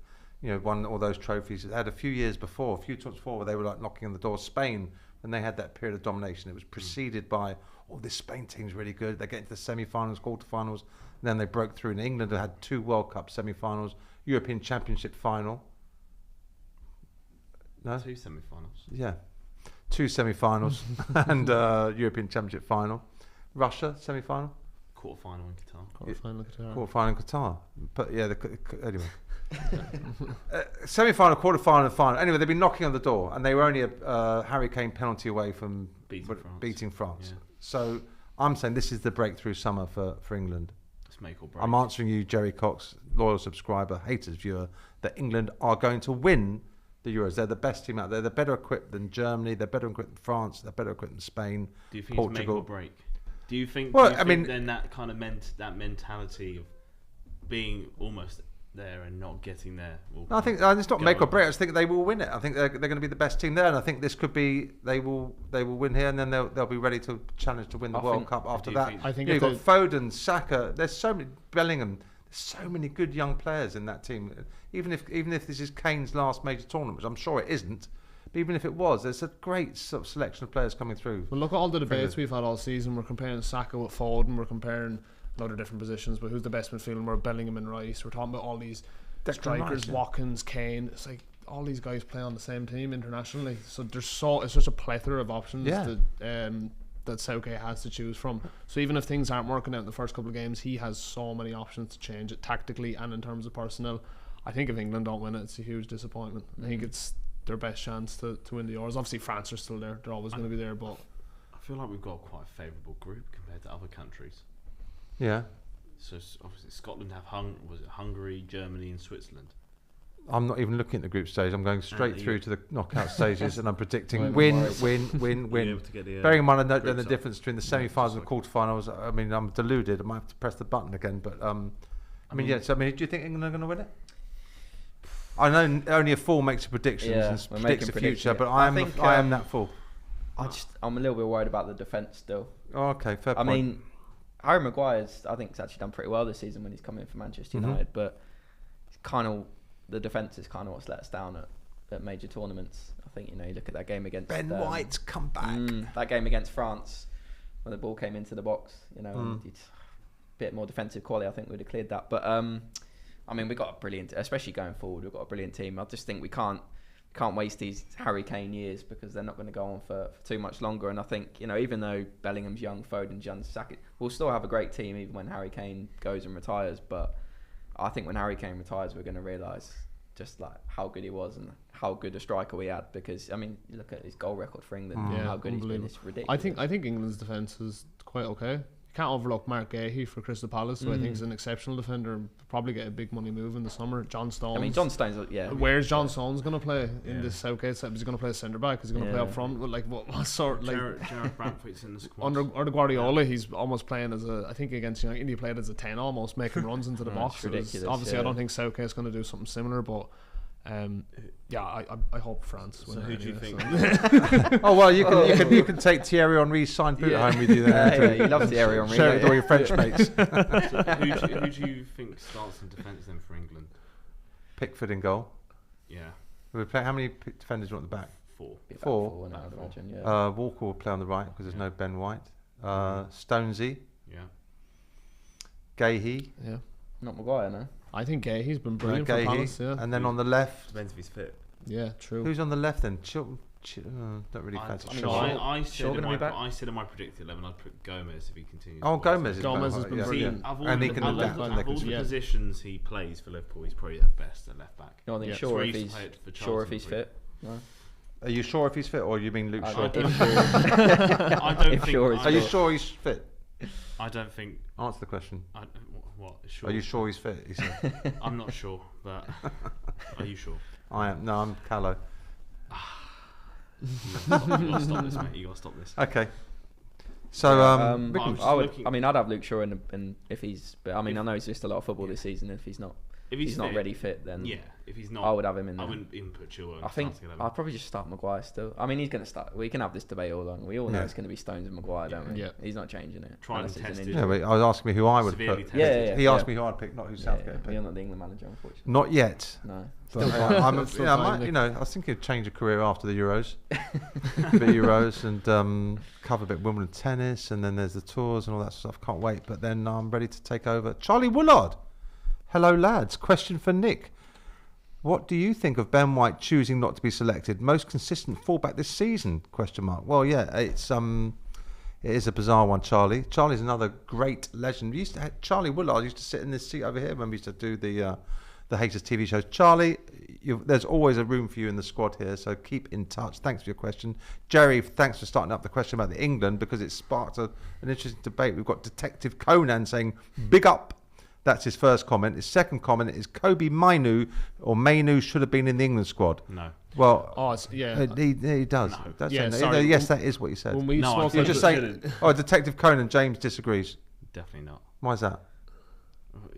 won all those trophies. It had a few years before, a few times before, where they were like knocking on the door. Spain, when they had that period of domination, it was preceded by, this Spain team's really good. They get into the semi-finals, quarter-finals, and then they broke through. And England had 2 World Cup semi-finals, European Championship final. No? 2 semi-finals. Yeah, 2 semi-finals and European Championship final. Russia semi-final. Quarter-final in Qatar. Quarter-final in Qatar. But yeah, anyway. Semi-final, quarter-final, and final. Anyway, they've been knocking on the door, and they were only a Harry Kane penalty away from beating France. Yeah. So I'm saying this is the breakthrough summer for England. It's make or break. I'm answering you, Jerry Cox, loyal subscriber, haters viewer, that England are going to win the Euros. They're the best team out there. They're better equipped than Germany. They're better equipped than France. They're better equipped than Spain. Do you think Portugal. it's make or break? Do you think? Well, I mean, then that kind of that mentality of being almost there and not getting there. I think it's not make or break. I just think they will win it. I think they're going to be the best team there, and I think this could be they will win here, and then they'll be ready to challenge to win the World Cup after that. I think you've got Foden, Saka. There's so many Bellingham. There's so many good young players in that team. Even if this is Kane's last major tournament, which I'm sure it isn't. But even if it was, there's a great sort of selection of players coming through. Well, look at all the debates we've had all season. We're comparing Saka with Foden. We're comparing a lot of different positions. But who's the best midfielder? We're Bellingham and Rice. We're talking about all these strikers, Watkins, Kane. It's like all these guys play on the same team internationally. So it's just a plethora of options that Southgate has to choose from. So even if things aren't working out in the first couple of games, he has so many options to change it tactically and in terms of personnel. I think if England don't win it, it's a huge disappointment. I think it's their best chance to win the Euros. Obviously France are still there. They're always going to be there, but I feel like we've got quite a favourable group compared to other countries. Yeah. So obviously Scotland have Hungary, Germany and Switzerland. I'm not even looking at the group stage. I'm going straight through to the knockout stages, and I'm predicting win. Bearing in mind, I know the difference between the semi-finals and the quarter-finals. I mean, I'm deluded. I might have to press the button again, but I mean, do you think England are going to win it? I know only a fool makes predictions and predicts the future, but I am that fool. I'm a little bit worried about the defence still. Oh, okay, fair point. I mean, Harry Maguire's I think has actually done pretty well this season when he's come in for Manchester United, but it's kind of the defence is kind of what's let us down at major tournaments. I think you look at that game against Ben White's come back. That game against France when the ball came into the box, it's a bit more defensive quality. I think we'd have cleared that, but I mean, we've got a brilliant, especially going forward, we've got a brilliant team. I just think we can't waste these Harry Kane years because they're not going to go on for too much longer. And I think, even though Bellingham's young, Foden's young, Saka, we'll still have a great team even when Harry Kane goes and retires. But I think when Harry Kane retires, we're going to realise just like how good he was and how good a striker we had. Because, I mean, you look at his goal record for England and how good he's been. It's ridiculous. I think England's defence is quite okay. Can't overlook Mark Gahey for Crystal Palace, who I think is an exceptional defender and probably get a big money move in the summer. John Stones. I mean, John Stones, Where's John Stones going to play in this Southgate set? Is he going to play centre back? Is he going to play up front? Like what sort? Like Jarrett Bradford's in the squad. Under Guardiola, he's almost playing as I think against United, he played as a 10, almost making runs into the box. Ridiculous. Obviously, I don't think Southgate's going to do something similar, but. I hope France win. So who do you think? Oh well, you can take Thierry Henry's signed boot home with you there. You love Thierry Henry. Share it with all your French mates. Who do you think starts in defence then for England? Pickford in goal. Yeah. How many defenders are at the back? 4. Four. I would imagine. Walker will play on the right because there's no Ben White. Stonesy. Yeah. Gahey. Yeah. Not Maguire, no. I think Gahey's been brilliant for Palace. Yeah. And then on the left. Depends if he's fit. Yeah, true. Who's on the left then? Don't really fancy Shaw. I said in my predicted 11 I'd put Gomez if he continues. Oh, Gomez has been brilliant. And he can adapt. Of all the positions he plays for Liverpool, he's probably the best at left back. No, I think Shaw if he's fit. No. Are you sure if he's fit, or you mean Luke Shaw? I don't think. Are you sure he's fit? I don't think. Answer the question. What? Sure. Are you sure he's fit? He said. I'm not sure, but are you sure? I am. No, I'm Callow. You gotta stop this, mate. You gotta stop this. Okay. So I'd have Luke Shaw in if he's. But I mean, I know he's missed a lot of football this season. If he's not not ready fit, then if he's not, I would have him in there. I wouldn't even put Chilwell. I think I'd probably just start Maguire still. I mean, he's going to start. We can have this debate all along. We all know it's going to be Stones and Maguire, don't we? Yeah. He's not changing it. Try and test it. Yeah, but I was asking me who I would put. He asked me who I'd pick, not who Southgate picked. You're not the England manager, unfortunately. Not yet. No. But I was thinking of change a career after the Euros, a bit Euros, and cover a bit Wimbledon tennis, and then there's the tours and all that stuff. Can't wait. But then I'm ready to take over. Charlie Woolard. Hello, lads. Question for Nick. What do you think of Ben White choosing not to be selected? Most consistent fullback this season? ? Well, yeah, it is a bizarre one, Charlie. Charlie's another great legend. Charlie Woolard used to sit in this seat over here when we used to do the HaytersTV shows. Charlie, there's always a room for you in the squad here, so keep in touch. Thanks for your question. Jerry, thanks for starting up the question about the England, because it sparked an interesting debate. We've got Detective Conan saying, big up. That's his first comment. His second comment is Kobe Mainu should have been in the England squad. No. Well, he does. No. That's yes, that is what he said. When we You're just saying. Oh, Detective Conan, James disagrees. Definitely not. Why is that?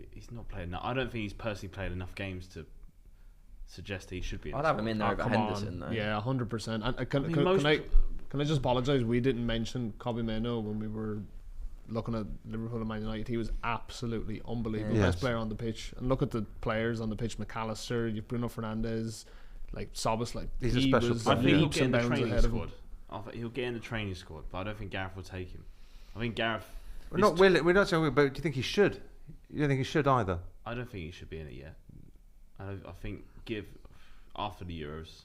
He's not played enough. I don't think he's personally played enough games to suggest he should be. I'd have him in there over Henderson, though. Yeah, 100%. Can I just apologise? We didn't mention Kobe Mainu when we were looking at Liverpool and Man United. He was absolutely unbelievable. Best player on the pitch. And look at the players on the pitch. McAllister, you've Bruno Fernandes, like Sobis. Like he's a special player. I think he'll get in the training squad. He'll get in the training squad, but I don't think Gareth will take him. I think Gareth. We're not saying, but do you think he should? You don't think he should either? I don't think he should be in it yet. I think after the Euros,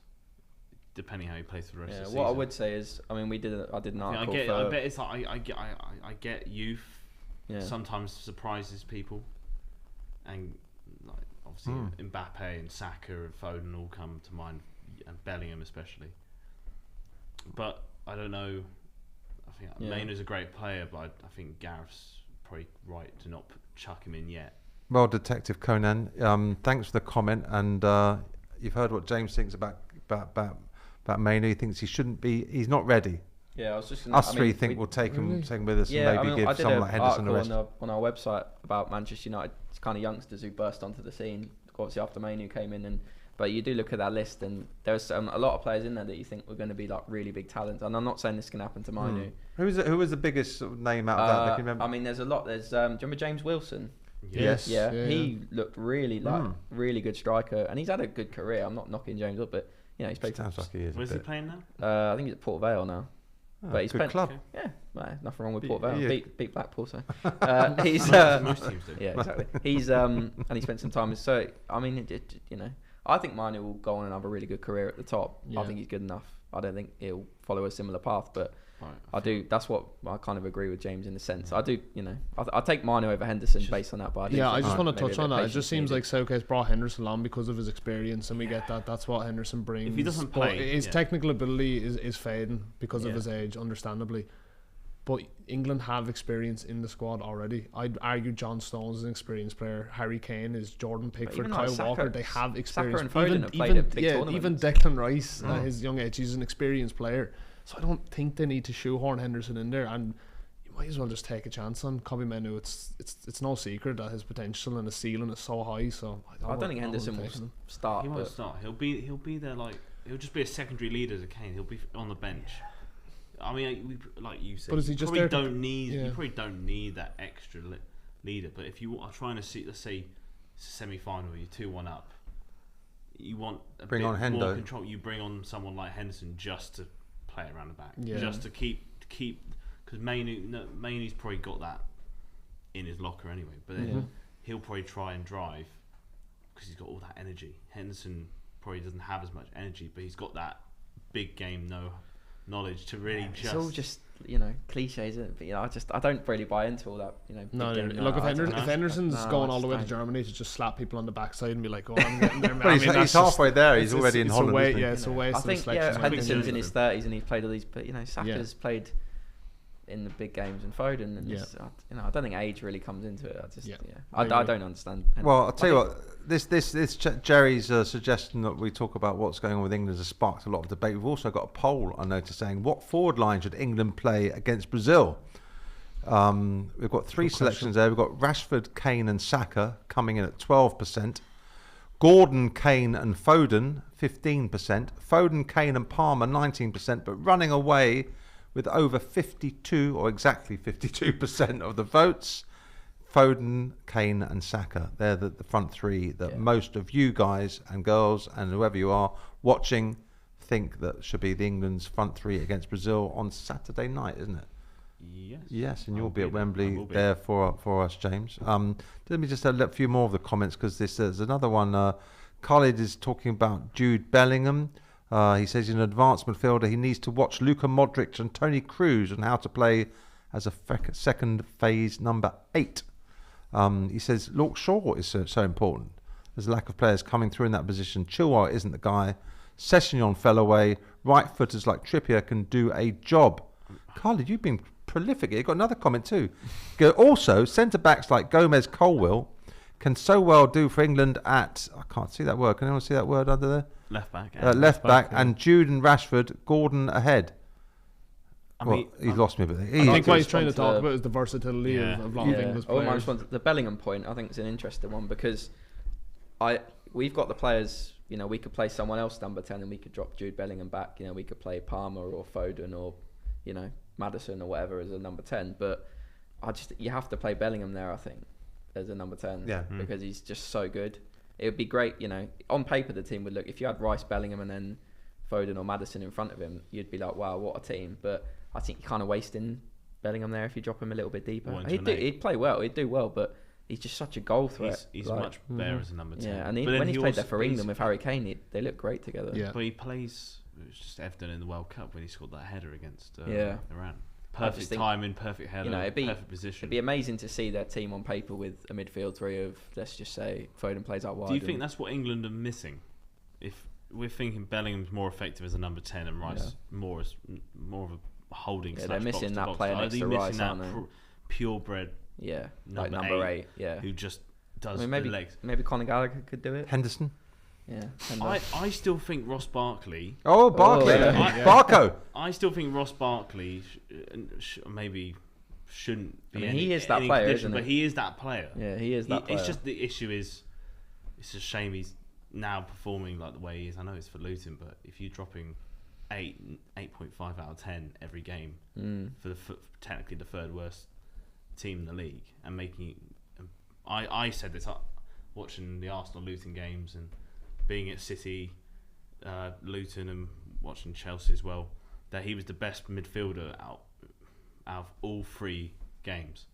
depending how he plays for the rest of the season. What I would say is, I mean, I did an article. I bet it's like I get youth. Yeah. Sometimes surprises people, and like obviously Mbappe and Saka and Foden all come to mind, and Bellingham especially. But I don't know. I think Mainer's a great player, but I think Gareth's probably right to not chuck him in yet. Well, Detective Conan, thanks for the comment, and you've heard what James thinks about Mainu. He thinks he shouldn't be. He's not ready. Yeah, I was just. Us three think we'll take him with us, and maybe give someone like Henderson a rest. On our website about Manchester United, it's kind of youngsters who burst onto the scene. Obviously, after Mainu came in, but you do look at that list, and there's a lot of players in there that you think were going to be like really big talents. And I'm not saying this can happen to Mainu. Who was the biggest sort of name out of that? Can you remember? I mean, there's a lot. There's do you remember James Wilson? Yes. Yeah. He looked really really good striker, and he's had a good career. I'm not knocking James up, but he's played. Sounds like he is. Where's he playing now? I think he's at Port Vale now. But he's good club. Okay. Yeah, nothing wrong with Port Vale. Beat Blackpool, so he's most teams do. Yeah, exactly. He's and he spent some time. So I mean, I think Mainu will go on and have a really good career at the top. Yeah. I think he's good enough. I don't think he'll follow a similar path, but I do. That's what I kind of agree with James in the sense. I do. I take Mainu over Henderson based on that. But I just want to touch on that. It just seems like Southgate's brought Henderson on because of his experience, and we get that. That's what Henderson brings. If he doesn't play, his technical ability is fading because of his age, understandably. But England have experience in the squad already. I'd argue John Stones is an experienced player. Harry Kane is Jordan Pickford, Kyle Walker. They have experience. Saka and Foden have played at big tournaments. Even Declan Rice at his young age, he's an experienced player. So I don't think they need to shoehorn Henderson in there, and you might as well just take a chance on Kobe Mainu. It's no secret that his potential and his ceiling is so high. So I don't think Henderson will start. He won't start. He'll be there he'll just be a secondary leader to Kane. He'll be on the bench. I mean, like you said, but is he just you probably don't need that extra leader. But if you are trying to see, let's say it's a semi-final, you're 2-1 up, you want a bit more control. You bring on someone like Henderson just to play around the back, just to keep because Mainu's probably got that in his locker anyway. But then he'll probably try and drive because he's got all that energy. Henderson probably doesn't have as much energy, but he's got that big game knowledge to really It's all just cliches, isn't it? But I don't really buy into all that. No. Look, if Henderson's going all the way to Germany to just slap people on the backside and be like, "Oh, I'm getting there." Well, he's halfway there. He's already in Holland. It's a waste. I think Henderson's in his 30s and he's played all these, but Saka's played in the big games and Foden, and I don't think age really comes into it. I don't understand. Well, I'll tell you what, this Jerry's suggestion that we talk about what's going on with England has sparked a lot of debate. We've also got a poll, I noticed, saying what forward line should England play against Brazil? We've got three selections there. We've got Rashford, Kane and Saka coming in at 12%. Gordon, Kane and Foden, 15%. Foden, Kane and Palmer, 19%. But running away with over 52 or exactly 52% of the votes, Foden, Kane and Saka. They're the front three that most of you guys and girls and whoever you are watching think that should be the England's front three against Brazil on Saturday night, isn't it? Yes, and you'll be at Wembley there for us, James. Let me just have a few more of the comments, because there's another one. Khalid is talking about Jude Bellingham. He says he's an advanced midfielder. He needs to watch Luka Modric and Toni Kroos on how to play as a second phase number 8. He says Luke Shaw is so important. There's a lack of players coming through in that position. Chilwell isn't the guy. Sessegnon fell away. Right footers like Trippier can do a job. Khalid, you've been prolific. You've got another comment too. Also, centre backs like Gomez, Colwill can so well do for England at, I can't see that word. Can anyone see that word under there? Left back. Left back, and Jude and Rashford, Gordon ahead. He's lost me, but I think what he's trying to talk about is the versatility of a lot of England's players. The Bellingham point, I think, is an interesting one, because we've got the players. We could play someone else number 10, and we could drop Jude Bellingham back. We could play Palmer or Foden or Maddison or whatever as a number 10. But you have to play Bellingham there, I think, as a number 10, because he's just so good. It would be great, on paper the team would look, if you had Rice, Bellingham and then Foden or Maddison in front of him, you'd be like, wow, what a team. But I think you're kind of wasting Bellingham there if you drop him a little bit deeper. He'd play well, he'd do well, but he's just such a goal threat. He's much better as a number 10. Yeah, and when he's played there for England with Harry Kane, they look great together. Yeah. But he plays, it was just evident in the World Cup when he scored that header against Iran. Perfect timing, perfect header, perfect position. It'd be amazing to see their team on paper with a midfield three of, let's just say, Foden plays out wide. Do you think that's what England are missing? If we're thinking Bellingham's more effective as a number 10 and Rice more of a holding. They're missing that player next to Rice, aren't they? Purebred. Yeah, number 8. Yeah, who just does the legs. Maybe Conor Gallagher could do it. Henderson. Yeah, I still think Ross Barkley. Oh, Barkley, Barco. I still think Ross Barkley maybe shouldn't be. He is that player, isn't he? But he is that player. Yeah, he is that player. It's just the issue is, it's a shame he's now performing like the way he is. I know it's for Luton, but if you're dropping 8.5 out of 10 every game for technically the third worst team in the league, and making, I said this watching the Arsenal Luton games and being at City, Luton, and watching Chelsea as well, that he was the best midfielder out of all 3 games.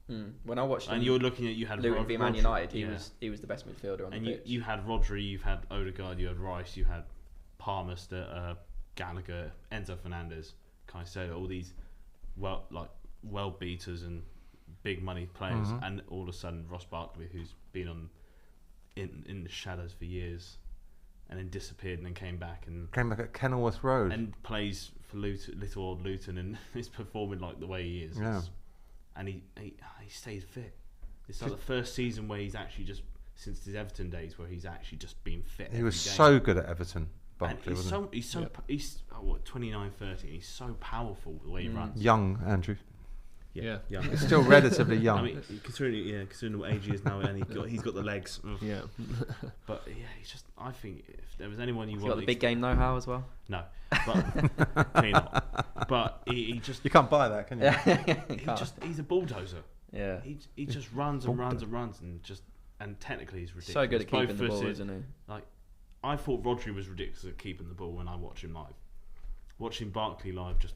When I watched, and you're looking at, you had Luton v Man United, he was the best midfielder on the pitch. You had Rodri, you've had Odegaard, you had Rice, you had Palmer, Gallagher, Enzo Fernandez, Caicedo, all these well beaters and big money players, and all of a sudden Ross Barkley, who's been in the shadows for years, and then disappeared and then came back at Kenilworth Road and plays for little old Luton, and is performing like the way he is. Yeah. And he stays fit. It's like the first season where he's actually just, since his Everton days, where he's actually just been fit. He was so good at Everton. Barkley, he's 29, 30. He's so powerful the way he runs. Young Andrew. Yeah, young. He's still relatively young. I mean, considering what age he is now, and he's got the legs. Yeah, but he's just. I think if there was anyone you got the big game know-how as well. No, but clearly not. But he just. You can't buy that, can you? He's a bulldozer. Yeah. He just runs and runs and runs and technically he's ridiculous. So good at keeping the ball, isn't he? Like, I thought Rodri was ridiculous at keeping the ball when I watched him live. Watching Barkley live just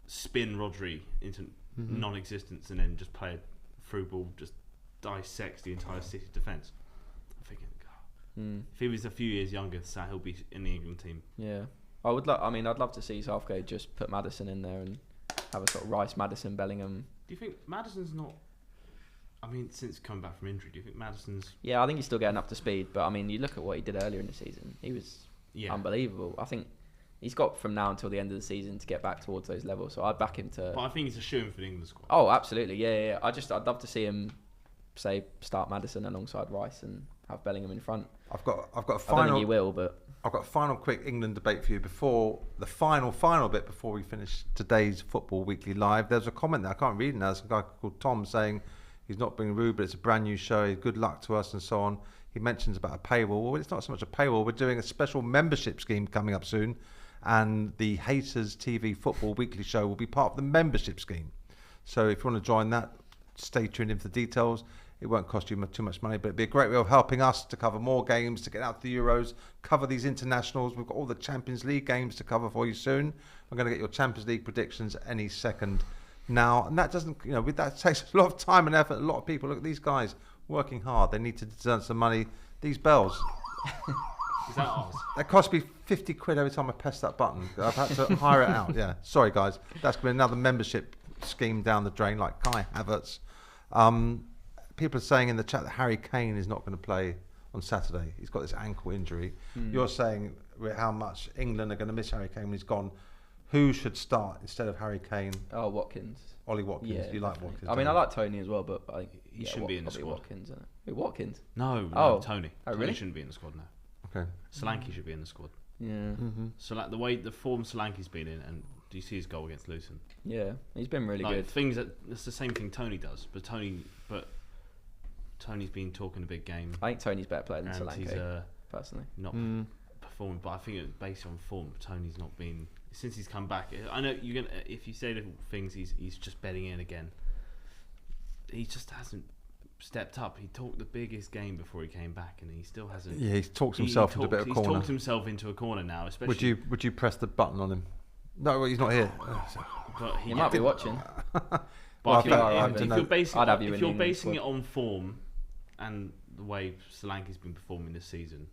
spin Rodri into non-existence and then just play a through ball, just dissects the entire City defence. I'm thinking, God, if he was a few years younger, he'll be in the England team. Yeah. I'd love to see Southgate just put Maddison in there and have a sort of Rice, Maddison, Bellingham. Do you think Maddison's not? I mean, since coming back from injury, do you think Maddison's? Yeah, I think he's still getting up to speed. But I mean, you look at what he did earlier in the season. He was unbelievable. I think he's got from now until the end of the season to get back towards those levels. So I'd back him to. But I think he's a shoo-in for the England squad. Oh, absolutely. Yeah. I'd love to see him, say, start Maddison alongside Rice and have Bellingham in front. I've got a final. I don't think he will, but I've got a final quick England debate for you before the final bit before we finish today's Football Weekly Live. There's a comment there, I can't read it now. There's a guy called Tom saying he's not being rude, but it's a brand new show. Good luck to us and so on. He mentions about a paywall. Well, it's not so much a paywall. We're doing a special membership scheme coming up soon, and the HaytersTV Football Weekly Show will be part of the membership scheme. So if you want to join that, stay tuned in for the details. It won't cost you too much money, but it'd be a great way of helping us to cover more games, to get out to the Euros, cover these internationals. We've got all the Champions League games to cover for you soon. We're going to get your Champions League predictions any second now. And that doesn't, that takes a lot of time and effort. A lot of people, look at these guys working hard. They need to earn some money. These bells. Is that ours? That cost me 50 quid every time I press that button. I've had to hire it out. Yeah, sorry guys. That's going to be another membership scheme down the drain like Kai Havertz. People are saying in the chat that Harry Kane is not going to play on Saturday. He's got this ankle injury. You're saying how much England are going to miss Harry Kane when he's gone. Who should start instead of Harry Kane? Oh, Watkins. Ollie Watkins. Yeah, you like Watkins? I mean, I like Tony as well, but he shouldn't be in the squad. Watkins, isn't it? Who, Watkins? No, Tony. Oh, Tony really? shouldn't be in the squad now. Okay. Solanke should be in the squad. Yeah. Mm-hmm. So like the form Solanke's been in, and do you see his goal against Luton? Yeah, he's been really good. It's the same thing Tony does, but Tony's been talking a big game. I think Tony's a better player than and Solanke, he's personally. not performing, but I think based on form, Tony's not been since he's come back. I know you're gonna if you say little things, he's just betting in again. He just hasn't stepped up. He talked the biggest game before he came back, and he still hasn't. Yeah, he's talked himself into a bit of a corner. He's talked himself into a corner now. Especially. Would you press the button on him? No, well, he's not here. But he might be watching. But if you're basing it on form and the way Solanke's been performing this season,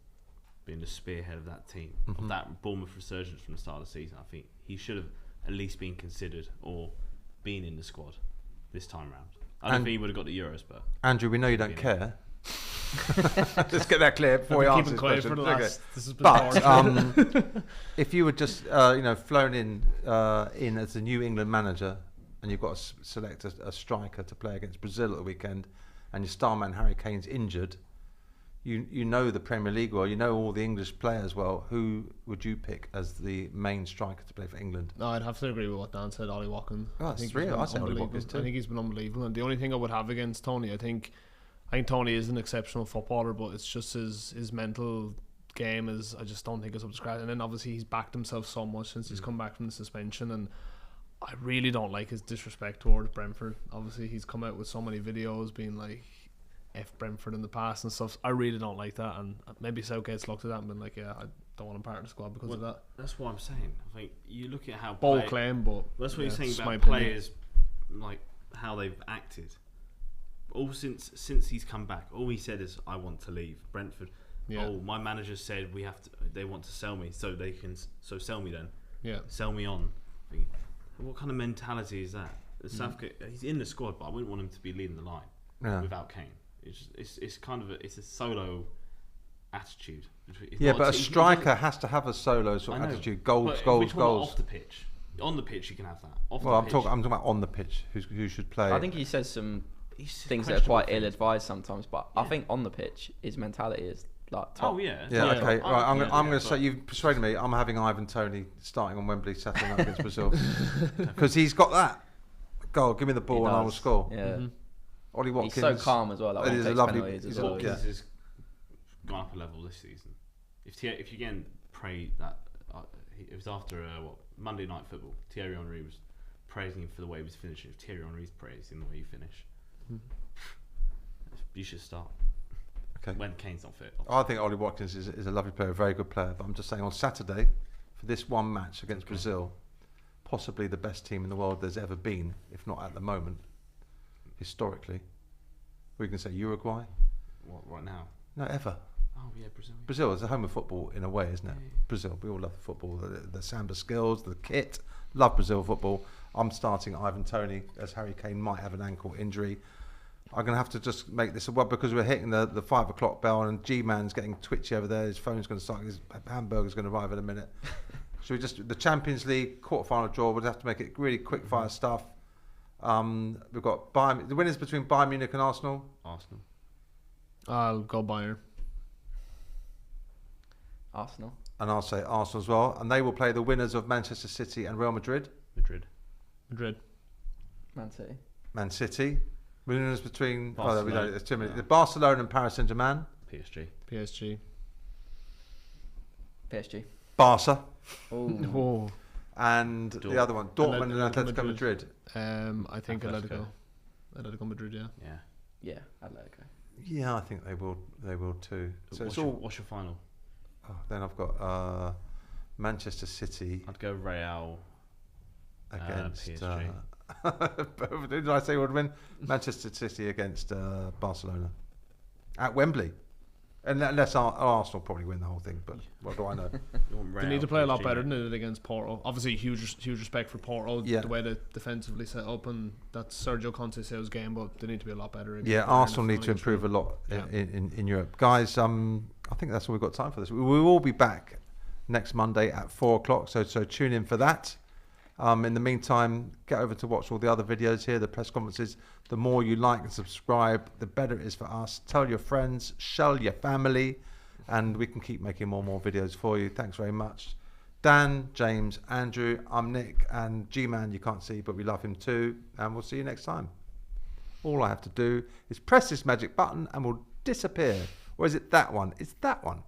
being the spearhead of that team, of that Bournemouth resurgence from the start of the season, I think he should have at least been considered or been in the squad this time round. I don't think he would have got the Euros, but Andrew, we know you don't care. Let's get that clear before he answers this question. But if you were just flown in as the new England manager, and you've got to select a striker to play against Brazil at the weekend, and your star man Harry Kane's injured, you know the Premier League well, you know all the English players well. Who would you pick as the main striker to play for England? No, I'd have to agree with what Dan said. Ollie Watkins. Oh, that's real. I say Ollie Watkins too. I think he's been unbelievable, and the only thing I would have against Tony, I think Tony is an exceptional footballer, but it's just his mental game is. I just don't think it's up to scratch. And then obviously he's backed himself so much since he's come back from the suspension, and I really don't like his disrespect towards Brentford. Obviously he's come out with so many videos being like F Brentford in the past and stuff. I really don't like that, and maybe Southgate's looked at that and been like, yeah, I don't want him part of the squad because of that. That's what I'm saying. I think you look at how bold claim, but that's what you're saying about players, like how they've acted. All since he's come back, all he said is, "I want to leave Brentford." Yeah. Oh, my manager said they want to sell me, so they can. So sell me then. Yeah. Sell me on. What kind of mentality is that? Southgate, he's in the squad, but I wouldn't want him to be leading the line without Kane. It's kind of a solo attitude. But a striker has to have a solo sort of attitude. Goals. Off the pitch. On the pitch, you can have that. I'm talking about on the pitch. Who should play? I think he says some things that are quite ill-advised sometimes, but I think on the pitch, his mentality is like top. Oh yeah. Yeah. Okay. Right. I'm going to say you've persuaded me. I'm having Ivan Toney starting on Wembley Saturday night against Brazil because he's got that goal. Give me the ball and I will score. Yeah. Ollie Watkins. He's so calm as well. Like, it is a lovely. Watkins has gone up a level this season. If you again pray that it was after Monday Night Football, Thierry Henry was praising him for the way he was finishing. If Thierry Henry's praising the way you finish, you should start. Okay. When Kane's not fit. I think Ollie Watkins is a lovely player, a very good player. But I'm just saying on Saturday, for this one match against Brazil, possibly the best team in the world there's ever been, if not at the moment, historically. We can say Uruguay. What, right now? No, ever. Oh yeah, Brazil. Brazil is the home of football in a way, isn't it? Yeah. Brazil, we all love the football, the samba skills, the kit. Love Brazil football. I'm starting Ivan Toney as Harry Kane might have an ankle injury. I'm going to have to just make this because we're hitting the 5 o'clock bell and G-Man's getting twitchy over there. His phone's going to start. His hamburger's going to arrive in a minute. Should we just the Champions League quarterfinal draw? We'll have to make it really quick fire stuff. We've got the winners between Bayern Munich and Arsenal. Arsenal. I'll go Bayern. Arsenal. And I'll say Arsenal as well. And they will play the winners of Manchester City and Real Madrid. Madrid. Man City. Man City. Winners between Barcelona. There's too many. Barcelona and Paris Saint-Germain. PSG. PSG. Barca. Oh. And the other one, Dortmund and Atletico Madrid. I think Atletico. Atletico Madrid, yeah. Yeah. Atletico. Yeah, I think they will too. So what's your final? Then I've got Manchester City I'd go Real against PSG. did I say would win? Manchester City against Barcelona at Wembley. Unless Arsenal probably win the whole thing, but what do I know? They need to play a lot better than they did against Porto. Obviously, huge respect for Porto, Yeah. the way they defensively set up, and that's Sergio Conceição's game, but they need to be a lot better. Yeah, Arsenal need to improve a lot in Europe. Guys, I think that's all we've got time for this. We will all be back next Monday at 4 o'clock, so tune in for that. In the meantime, get over to watch all the other videos here, the press conferences. The more you like and subscribe, the better it is for us. Tell your friends, shell your family, and we can keep making more and more videos for you. Thanks very much. Dan, James, Andrew, I'm Nick, and G-Man you can't see, but we love him too. And we'll see you next time. All I have to do is press this magic button and we'll disappear. Or is it that one? It's that one.